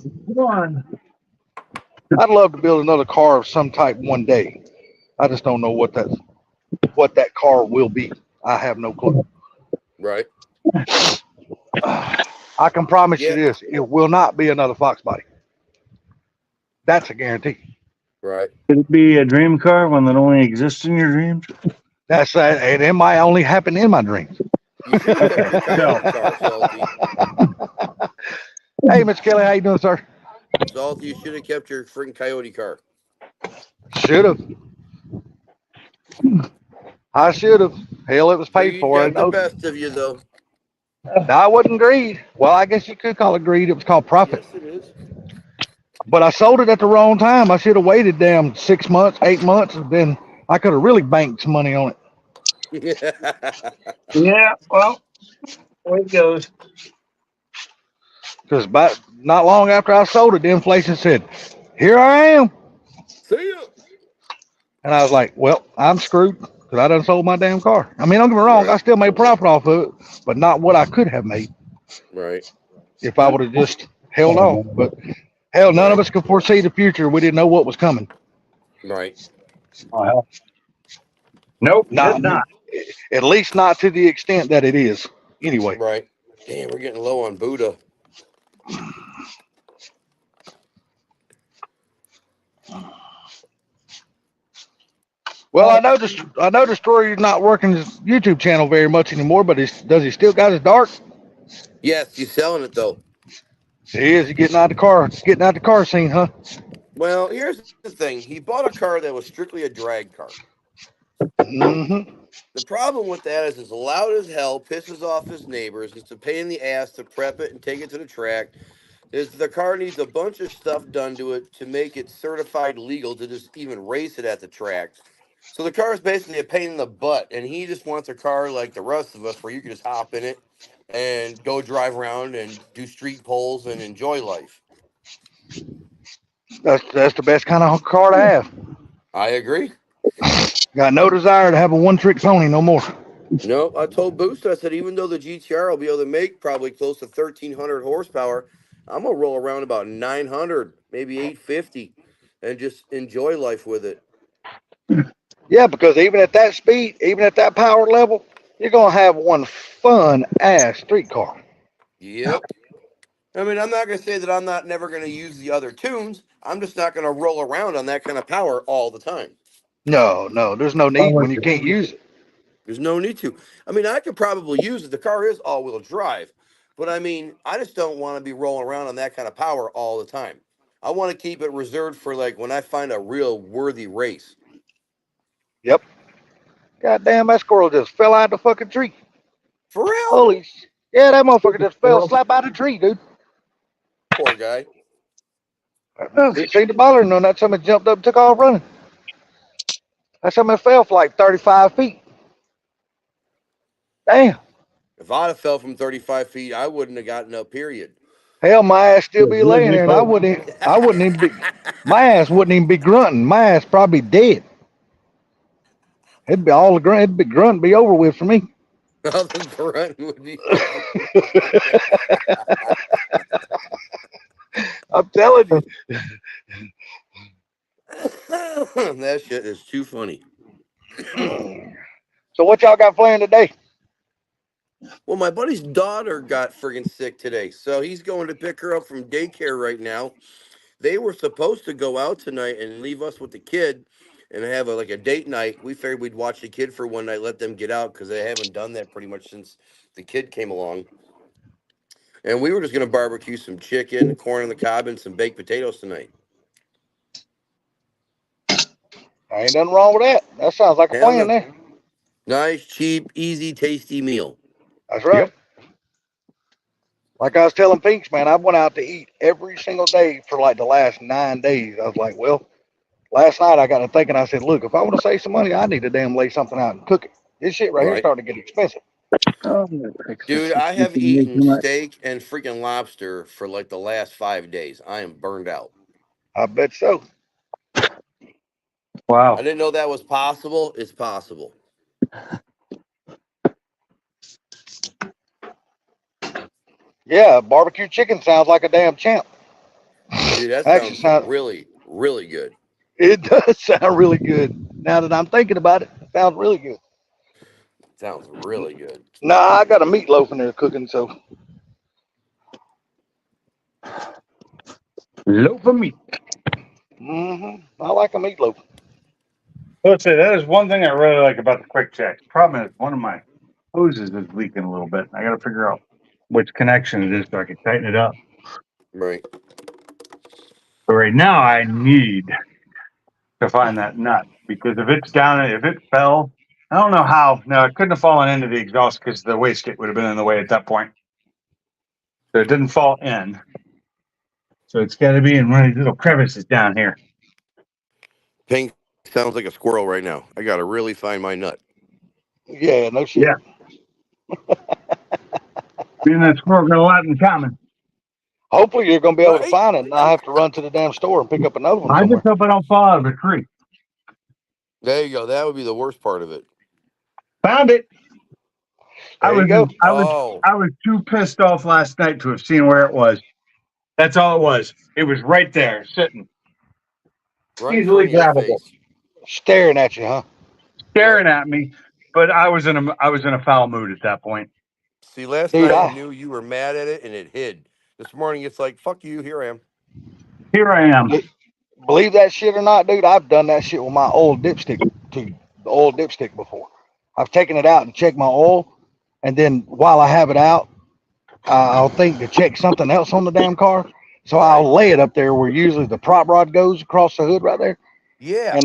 Speaker 5: love to build another car of some type one day. I just don't know what that car will be. I have no clue.
Speaker 1: Right.
Speaker 5: I can promise you this: it will not be another Fox body. That's a guarantee.
Speaker 1: Right.
Speaker 2: Could it be a dream car, one that only exists in your dreams?
Speaker 5: That's that, and it might only happen in my dreams.
Speaker 1: You should have kept your car, Salty.
Speaker 5: Hey, Mr. Kelly, how you doing, sir?
Speaker 1: Salty, you should have kept your freaking Coyote car.
Speaker 5: Should have. I should have. Hell, it was paid for.
Speaker 1: The best of you, though.
Speaker 5: No, I wasn't greed. Well, I guess you could call it greed. It was called profit.
Speaker 1: Yes, it is.
Speaker 5: But I sold it at the wrong time. I should have waited damn 6 months, 8 months, and then I could have really banked some money on it.
Speaker 2: Yeah, well, there it goes.
Speaker 5: Because not long after I sold it, the inflation said, "Here I am."
Speaker 1: See ya.
Speaker 5: And I was like, well, I'm screwed because I done sold my damn car. I mean, don't get me wrong. I still made profit off of it, but not what I could have made
Speaker 1: Right.
Speaker 5: if I would have just held on. But hell, none of us could foresee the future. We didn't know what was coming.
Speaker 1: Right.
Speaker 2: Well, nope,
Speaker 5: Not,
Speaker 2: not.
Speaker 5: at least not to the extent that it is. Anyway.
Speaker 1: Right. Damn, we're getting low on Buddha.
Speaker 5: Well, I know Destroyer's not working his YouTube channel very much anymore, but does he still got his dart?
Speaker 1: Yes, he's selling it though.
Speaker 5: He is. He's getting out the car scene, huh?
Speaker 1: Well, here's the thing. He bought a car that was strictly a drag car.
Speaker 5: Mm-hmm.
Speaker 1: The problem with that is it's loud as hell, pisses off his neighbors. It's a pain in the ass to prep it and take it to the track. The car needs a bunch of stuff done to it to make it certified legal to just even race it at the track. So the car is basically a pain in the butt, and he just wants a car like the rest of us where you can just hop in it and go drive around and do street polls and enjoy life.
Speaker 5: That's the best kind of car to have.
Speaker 1: I agree.
Speaker 5: Got no desire to have a one-trick pony no more.
Speaker 1: No, I told Booster, I said, even though the GTR will be able to make probably close to 1,300 horsepower, I'm gonna roll around about 900, maybe 850, and just enjoy life with it.
Speaker 5: Yeah, because even at that speed, even at that power level, you're gonna have one fun ass street car.
Speaker 1: Yep. I mean, I'm not gonna say that I'm not never gonna use the other tunes. I'm just not gonna roll around on that kind of power all the time.
Speaker 5: No, no, there's no need when you can't use it.
Speaker 1: There's no need to. I mean, I could probably use it. The car is all-wheel drive, but I mean, I just don't want to be rolling around on that kind of power all the time. I want to keep it reserved for like when I find a real worthy race.
Speaker 5: Yep. God damn, that squirrel just fell out of the fucking tree.
Speaker 1: For real?
Speaker 5: Holy yeah, that motherfucker just fell slap out of the tree, dude.
Speaker 1: Poor guy.
Speaker 5: Didn't see the baller, no, that somebody jumped up and took off running. That somebody fell for like 35 feet. Damn.
Speaker 1: If I'd have fell from 35 feet, I wouldn't have gotten up, period.
Speaker 5: Hell, my ass still be laying there, and I wouldn't even be, my ass wouldn't even be grunting. My ass probably dead. It'd be all the grunt, it'd be grunt, be over with for me.
Speaker 1: All the grunt would be.
Speaker 5: I'm telling you.
Speaker 1: That shit is too funny.
Speaker 5: So what y'all got planned today?
Speaker 1: Well, my buddy's daughter got friggin' sick today, so he's going to pick her up from daycare right now. They were supposed to go out tonight and leave us with the kid and have like a date night. We figured we'd watch the kid for one night, let them get out because they haven't done that pretty much since the kid came along. And we were just gonna barbecue some chicken, corn on the cob, and some baked potatoes tonight.
Speaker 5: Ain't nothing wrong with that. That sounds like a
Speaker 1: Hell
Speaker 5: plan
Speaker 1: no.
Speaker 5: there.
Speaker 1: Nice, cheap, easy, tasty meal.
Speaker 5: That's right. Like I was telling Pinks, man, I went out to eat every single day for like the last 9 days. I was like, well, last night I got to thinking, I said, look, if I want to save some money, I need to damn lay something out and cook it. This shit right here starting to get expensive.
Speaker 1: Dude, I have eaten steak and freaking lobster for like the last 5 days. I am burned out.
Speaker 5: I bet so.
Speaker 2: Wow.
Speaker 1: I didn't know that was possible. It's possible.
Speaker 5: Yeah, barbecue chicken sounds like a damn champ.
Speaker 1: Dude, that
Speaker 5: Actually
Speaker 1: sounds really, really good.
Speaker 5: It does sound really good. Now that I'm thinking about it, it sounds really good.
Speaker 1: Sounds really good.
Speaker 5: Nah, I got a meatloaf in there cooking, so.
Speaker 2: Loaf of meat.
Speaker 5: I like a meatloaf.
Speaker 2: Let's say that is one thing I really like about the quick check. Problem is one of my hoses is leaking a little bit. I got to figure out which connection it is so I can tighten it up.
Speaker 1: Right.
Speaker 2: But right now I need to find that nut because if it's down, if it fell, I don't know how. No, it couldn't have fallen into the exhaust because the wastegate would have been in the way at that point. So it didn't fall in. So it's got to be in one of these little crevices down here.
Speaker 1: Pink sounds like a squirrel right now. I got to really find my nut.
Speaker 5: Yeah, no shit.
Speaker 2: Yeah. Me and that squirrel got a lot in common.
Speaker 5: Hopefully you're going to be able to find it and not have to run to the damn store and pick up another one
Speaker 2: I
Speaker 5: somewhere.
Speaker 2: just hope I don't fall out of a tree.
Speaker 1: There you go. That would be the worst part of it.
Speaker 2: Found it. I was too pissed off last night to have seen where it was. That's all it was. It was right there, sitting.
Speaker 1: Right
Speaker 2: Easily
Speaker 1: in front of your
Speaker 2: grabbable.
Speaker 1: face.
Speaker 5: Staring at you, huh?
Speaker 2: Staring at me. But I was in a foul mood at that point.
Speaker 1: See, last
Speaker 5: Dude,
Speaker 1: night I knew you were mad at it and it hid. This morning it's like, fuck you, here I am.
Speaker 2: Here I am.
Speaker 5: Believe that shit or not, dude, I've done that shit with my old dipstick tube, the old dipstick before. I've taken it out and checked my oil, and then while I have it out, I'll think to check something else on the damn car. So I'll lay it up there where usually the prop rod goes across the hood right there.
Speaker 1: Yeah.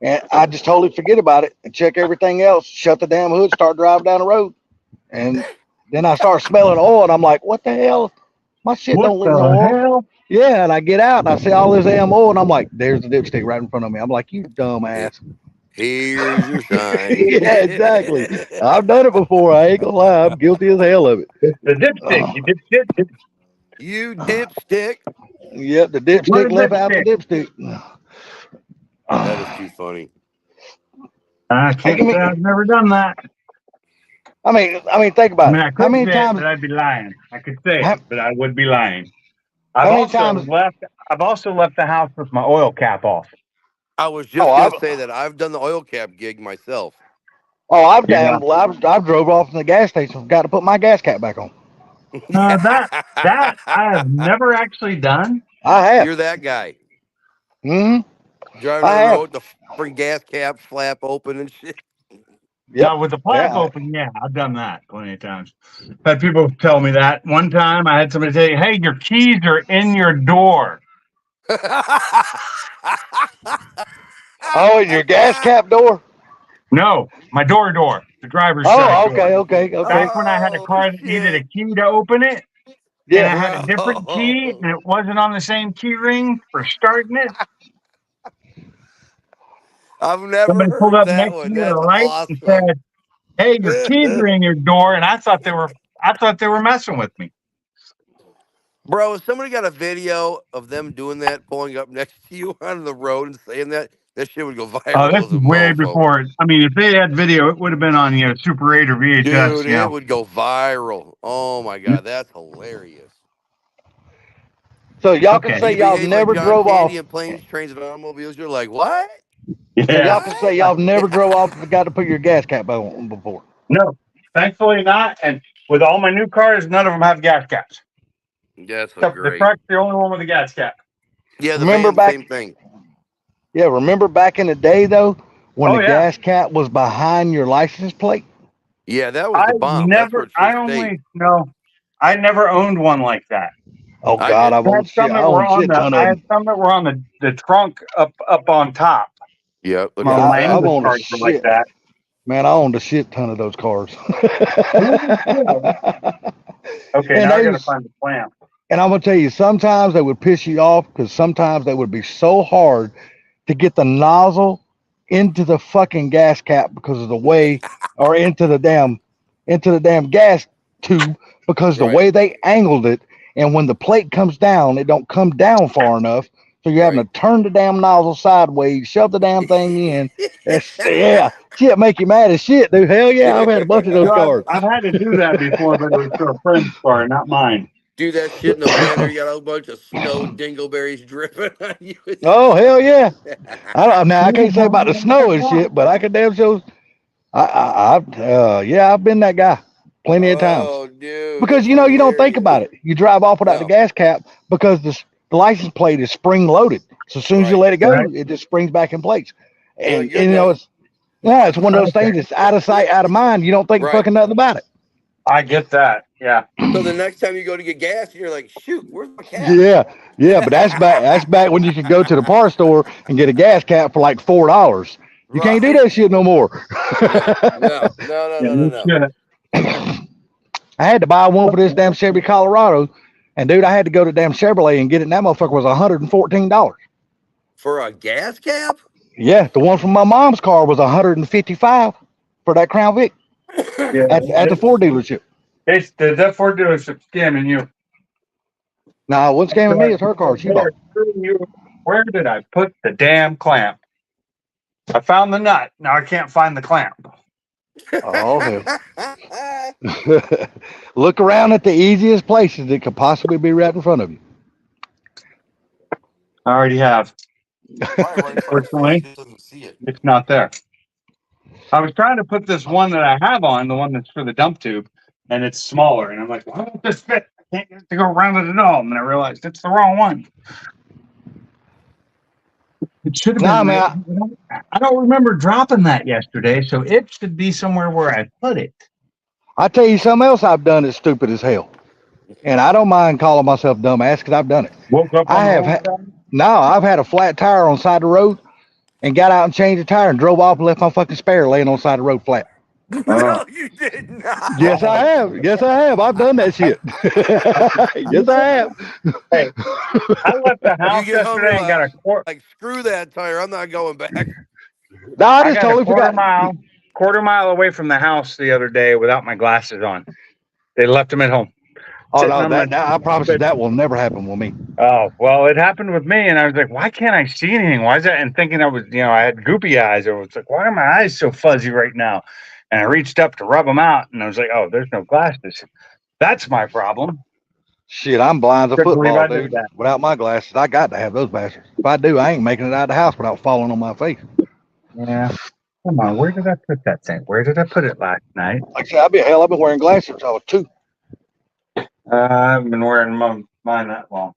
Speaker 5: And I just totally forget about it and check everything else, shut the damn hood, start driving down the road. And then I start smelling oil, and I'm like, what the hell? My shit don't leak no oil.
Speaker 2: Hell?
Speaker 5: Yeah, and I get out and I see all this damn oil, and I'm like, there's the dipstick right in front of me. I'm like, you dumb ass.
Speaker 1: Here's your sign.
Speaker 5: Yeah, exactly. I've done it before. I ain't gonna lie. I'm guilty as hell of it.
Speaker 2: The dipstick. You dipstick.
Speaker 1: You dipstick.
Speaker 5: Yep, the dipstick left out the dipstick.
Speaker 1: That is too funny.
Speaker 2: I can't say I've never done that.
Speaker 5: I mean, think about it.
Speaker 2: I
Speaker 5: How many
Speaker 2: could say it,
Speaker 5: times?
Speaker 2: but I'd be lying. I could say it, but I would be lying. I've
Speaker 5: How many
Speaker 2: also
Speaker 5: times-
Speaker 2: left the house with my oil cap off.
Speaker 1: I was just
Speaker 5: Oh,
Speaker 1: gonna say that I've done the oil cap gig myself.
Speaker 5: Oh, I've
Speaker 2: Yeah.
Speaker 5: I've drove off from the gas station, forgot to put my gas cap back on.
Speaker 2: That I have never actually done.
Speaker 5: I have.
Speaker 1: You're that guy
Speaker 5: Hmm.
Speaker 1: driving
Speaker 5: I
Speaker 1: down the
Speaker 5: have.
Speaker 1: road, the freaking gas cap flap open and shit.
Speaker 5: Yep.
Speaker 2: Now with the flap
Speaker 5: Yeah.
Speaker 2: open, yeah, I've done that plenty of times. I've had people tell me that. One time I had somebody say, "Hey, your keys are in your door."
Speaker 5: Oh, and your gas cap door?
Speaker 2: No, my door, the driver's
Speaker 5: Oh,
Speaker 2: side
Speaker 5: okay,
Speaker 2: door.
Speaker 5: okay.
Speaker 2: Back when I had a car that needed a key to open it, and I
Speaker 5: Yeah.
Speaker 2: had a different key, and it wasn't on the same key ring for starting it.
Speaker 1: I've never
Speaker 2: Somebody pulled
Speaker 1: heard
Speaker 2: up
Speaker 1: that
Speaker 2: next
Speaker 1: one.
Speaker 2: to me to
Speaker 1: That's
Speaker 2: the right
Speaker 1: awesome.
Speaker 2: and said, "Hey, your keys are in your door," and I thought they were messing with me.
Speaker 1: Bro, if somebody got a video of them doing that, pulling up next to you on the road and saying that shit would go viral.
Speaker 2: Oh, this
Speaker 1: as
Speaker 2: is
Speaker 1: a
Speaker 2: way
Speaker 1: mofo.
Speaker 2: before. I mean, if they had video, it would have been on Super 8 or VHS.
Speaker 1: Dude, it would go viral. Oh my god, that's hilarious.
Speaker 5: So y'all
Speaker 2: Okay.
Speaker 5: can say y'all
Speaker 1: Behave
Speaker 5: never
Speaker 1: like John
Speaker 5: drove
Speaker 1: Candy
Speaker 5: off.
Speaker 1: in Planes, Trains, and Automobiles. You're like, what?
Speaker 2: Yeah.
Speaker 5: Y'all can say y'all never drove off and forgot to put your gas cap on before.
Speaker 2: No, thankfully not. And with all my new cars, none of them have gas caps.
Speaker 1: That's
Speaker 2: Except the
Speaker 1: great.
Speaker 2: truck's the only one with a gas cap.
Speaker 1: Yeah, the
Speaker 5: Remember
Speaker 1: van,
Speaker 5: back-
Speaker 1: same thing.
Speaker 5: Yeah, remember back in the day though, when
Speaker 2: Oh,
Speaker 5: the
Speaker 2: yeah.
Speaker 5: gas cap was behind your license plate?
Speaker 1: Yeah, that was the bomb. That's where it should stay.
Speaker 2: I never owned one like that.
Speaker 5: Oh
Speaker 1: I
Speaker 5: God,
Speaker 1: did.
Speaker 5: I've
Speaker 2: I had
Speaker 5: owned shit.
Speaker 2: some
Speaker 5: I
Speaker 2: that were
Speaker 5: owned
Speaker 2: on
Speaker 5: shit
Speaker 2: the,
Speaker 5: ton of
Speaker 2: I
Speaker 5: them.
Speaker 2: had some that were on the trunk up on top.
Speaker 1: Yeah, look
Speaker 2: My
Speaker 5: Yeah,
Speaker 1: at
Speaker 5: I
Speaker 1: that.
Speaker 5: owned
Speaker 2: English
Speaker 5: a
Speaker 2: cars were like
Speaker 5: shit.
Speaker 2: that.
Speaker 5: Man, I owned a shit ton of those cars.
Speaker 2: Okay,
Speaker 5: And
Speaker 2: now I
Speaker 5: they
Speaker 2: gotta
Speaker 5: was-
Speaker 2: find the clamp.
Speaker 5: And I'm gonna tell you, sometimes they would piss you off because sometimes they would be so hard to get the nozzle into the fucking gas cap because of the way, or into the damn gas tube because the
Speaker 1: Right.
Speaker 5: way they angled it. And when the plate comes down, it don't come down far enough. So you're having to turn the damn nozzle sideways, shove the damn thing in. Yeah, shit make you mad as shit, dude. Hell yeah, I've had a bunch of those
Speaker 2: So
Speaker 5: cars.
Speaker 2: I've had to do that before, but it was for a friend's car, not mine.
Speaker 1: Do that shit in the winter. You got a whole bunch of snow dingleberries dripping on you.
Speaker 5: Oh hell yeah! Now I can't say about the snow and shit, but I can damn sure. I've been that guy plenty of times
Speaker 1: Oh, dude.
Speaker 5: because
Speaker 1: that's
Speaker 5: you know you don't think
Speaker 1: hilarious.
Speaker 5: about it. You drive off without the
Speaker 1: No.
Speaker 5: gas cap because the license plate is spring loaded. So as soon as you
Speaker 1: Right.
Speaker 5: let it go,
Speaker 2: Right.
Speaker 5: it just springs back in place.
Speaker 1: You're
Speaker 5: And,
Speaker 1: like, you're
Speaker 5: and, you know
Speaker 1: done.
Speaker 5: it's one of those things that's out of sight, out of mind. You don't think
Speaker 1: Right.
Speaker 5: fucking nothing about it.
Speaker 2: I get that. Yeah.
Speaker 1: So the next time you go to get gas, you're like, shoot, where's my cap?
Speaker 5: Yeah, but that's back when you could go to the parts store and get a gas cap for like $4. You can't do that shit no more.
Speaker 1: No.
Speaker 2: Shit.
Speaker 5: I had to buy one for this damn Chevy Colorado, and dude, I had to go to damn Chevrolet and get it. And that motherfucker was $114.
Speaker 1: For a gas cap?
Speaker 5: Yeah, the one from my mom's car was $155 for that Crown Vic
Speaker 2: Yeah.
Speaker 5: at the Ford dealership.
Speaker 2: It's that Ford dealership scamming you.
Speaker 5: Nah, what's scamming me is her car. She bought.
Speaker 2: Where did I put the damn clamp? I found the nut. Now I can't find the clamp.
Speaker 5: Oh hell! Look around at the easiest places that could possibly be right in front of you.
Speaker 2: I already have.
Speaker 1: Unfortunately, doesn't see it.
Speaker 2: It's not there. I was trying to put this one that I have on, the one that's for the dump tube, and it's smaller. And I'm like, why won't this fit? I can't get it to go around it at all. And then I realized it's the wrong one. It should have
Speaker 5: Nah,
Speaker 2: been.
Speaker 5: man.
Speaker 2: I don't remember dropping that yesterday, so it should be somewhere where I put it.
Speaker 5: I tell you something else I've done that's stupid as hell, and I don't mind calling myself dumbass because I've done it.
Speaker 2: Woke up.
Speaker 5: I have I've had a flat tire on the side of the road and got out and changed the tire and drove off and left my fucking spare laying on the side of the road flat.
Speaker 1: No, you did not.
Speaker 5: Yes, I have. Yes, I have. I've done that shit. Yes, I have.
Speaker 2: Hey, I left the house
Speaker 1: get home,
Speaker 2: yesterday and got a quarter.
Speaker 1: Like, screw that tire. I'm not going back.
Speaker 5: No, I
Speaker 2: I
Speaker 5: just
Speaker 2: got
Speaker 5: totally
Speaker 2: a quarter
Speaker 5: forgot.
Speaker 2: mile away from the house the other day without my glasses on. They left them at home.
Speaker 5: Oh
Speaker 2: Sitting
Speaker 5: no,
Speaker 2: on my-
Speaker 5: I promise you that will never happen with me.
Speaker 2: Oh, well, it happened with me, and I was like, why can't I see anything? Why is that? And thinking I was, I had goopy eyes. I was like, why are my eyes so fuzzy right now? And I reached up to rub them out, and I was like, oh, there's no glasses. That's my problem.
Speaker 5: Shit, I'm blind as a
Speaker 2: Couldn't believe
Speaker 5: football,
Speaker 2: I did
Speaker 5: dude.
Speaker 2: that.
Speaker 5: Without my glasses, I got to have those bastards. If I do, I ain't making it out of the house without falling on my face.
Speaker 2: Yeah. Come on, where did I put that thing? Where did I put it last night?
Speaker 5: Like I said, I've been wearing glasses since I was 2.
Speaker 2: I haven't been wearing mine that long.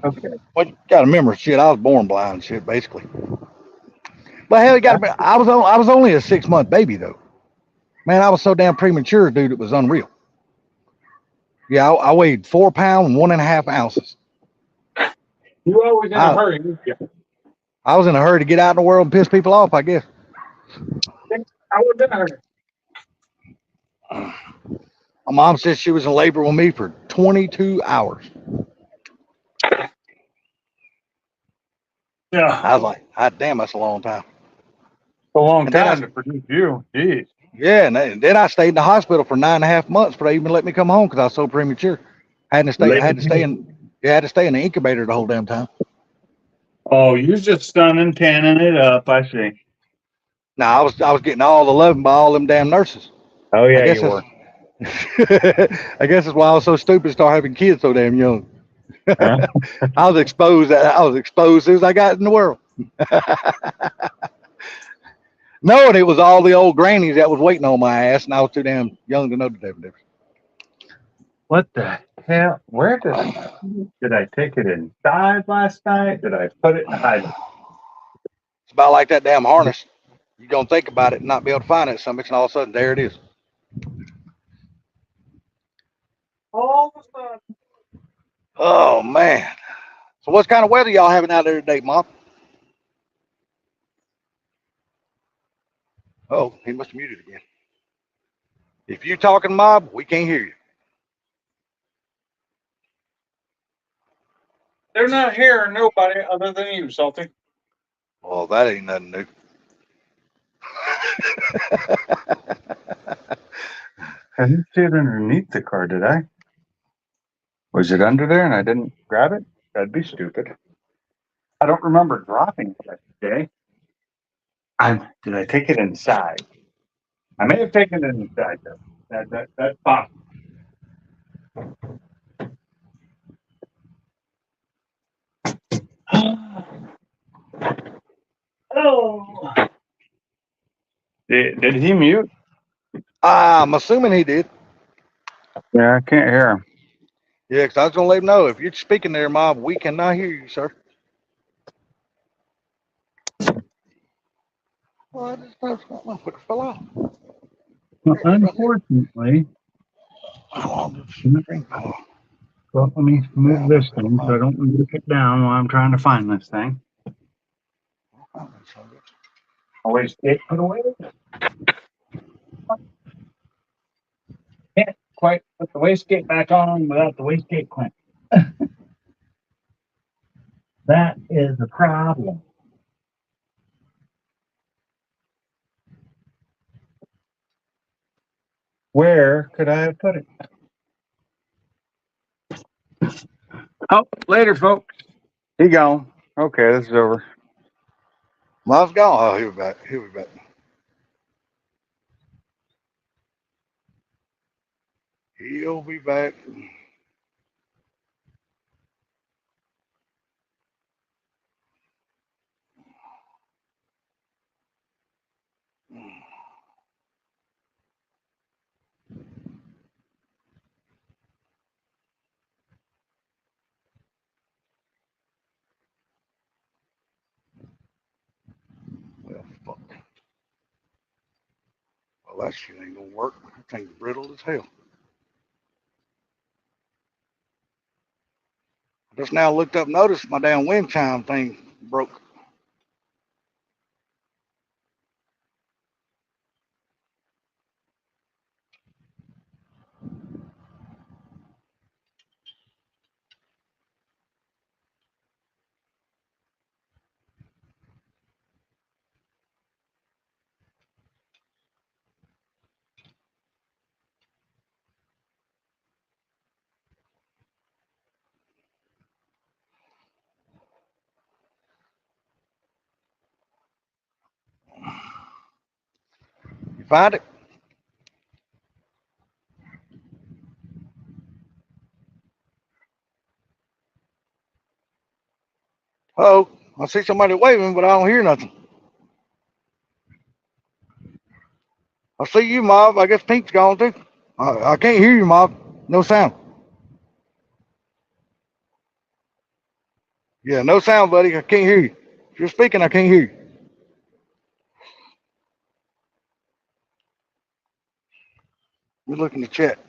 Speaker 2: Okay.
Speaker 5: Well, you gotta remember, shit, I was born blind, shit, basically. But hell, you gotta be, I was only a 6-month baby though. Man, I was so damn premature, dude, it was unreal. Yeah, I weighed 4 pounds and 1.5 ounces.
Speaker 2: You always in
Speaker 5: I-
Speaker 2: a hurry, didn't you?
Speaker 5: I was in a hurry to get out in the world and piss people off, I guess.
Speaker 2: I was in a hurry.
Speaker 5: My mom said she was in labor with me for 22 hours.
Speaker 2: Yeah.
Speaker 5: I was like, God damn, that's a long time.
Speaker 2: A long
Speaker 5: And then
Speaker 2: time to produce you. Jeez.
Speaker 5: Yeah, and then I stayed in the hospital for 9.5 months before they even let me come home because I was so premature. Had to stay in the incubator the whole damn time.
Speaker 2: Oh, you're just stunning, tanning it up. I see.
Speaker 5: Now I was getting all the loving by all them damn nurses.
Speaker 2: Oh
Speaker 5: I
Speaker 2: yeah,
Speaker 5: guess
Speaker 2: you were.
Speaker 5: I guess that's why I was so stupid to start having kids so damn young.
Speaker 2: Huh?
Speaker 5: I was exposed as soon as I got in the world. Knowing it was all the old grannies that was waiting on my ass, and I was too damn young to know the difference.
Speaker 2: What the hell? Where did I take it inside last night? Did I put it in hide?
Speaker 5: It's about like that damn harness. You're gonna think about it and not be able to find it something, and all of a sudden there it is.
Speaker 2: All of a sudden.
Speaker 5: Oh man. So what kind of weather y'all having out there today, Mom? Oh, he must have muted again. If you talking, Mob, we can't hear you.
Speaker 2: They're not hearing nobody other than you, Salty.
Speaker 5: Well, that ain't nothing new.
Speaker 2: I didn't see it underneath the car, did I? Was it under there and I didn't grab it? That'd be stupid. I don't remember dropping it yesterday. Did I take it inside? I may have taken it inside though. That's possible. Oh. Did he mute?
Speaker 5: I'm assuming he did.
Speaker 2: Yeah, I can't hear him.
Speaker 5: Yeah, because I was gonna let him know if you're speaking there, Mob, we cannot hear you, sir. Well, I just motherfucker fell off.
Speaker 2: Well, unfortunately,
Speaker 5: How long did the screen fall off?
Speaker 2: well, let me move this thing so I don't move it down while I'm trying to find this thing. Always get put away. Can't quite put the wastegate back on without the wastegate clamp. That is the problem. Where could I have put it? Oh, later, folks. He gone. Okay, this is over.
Speaker 5: Mob's gone. Oh, he'll be back. He'll be back. He'll be back. Well, fuck. Well, that shit ain't gonna work. That thing's brittle as hell. Just now looked up, noticed my damn wind chime thing broke. You find it? Oh, I see somebody waving, but I don't hear nothing. I see you, Mob. I guess Pink's gone too. I can't hear you, Mob. No sound. Yeah, no sound, buddy. I can't hear you. If you're speaking, I can't hear you. We're looking to chat.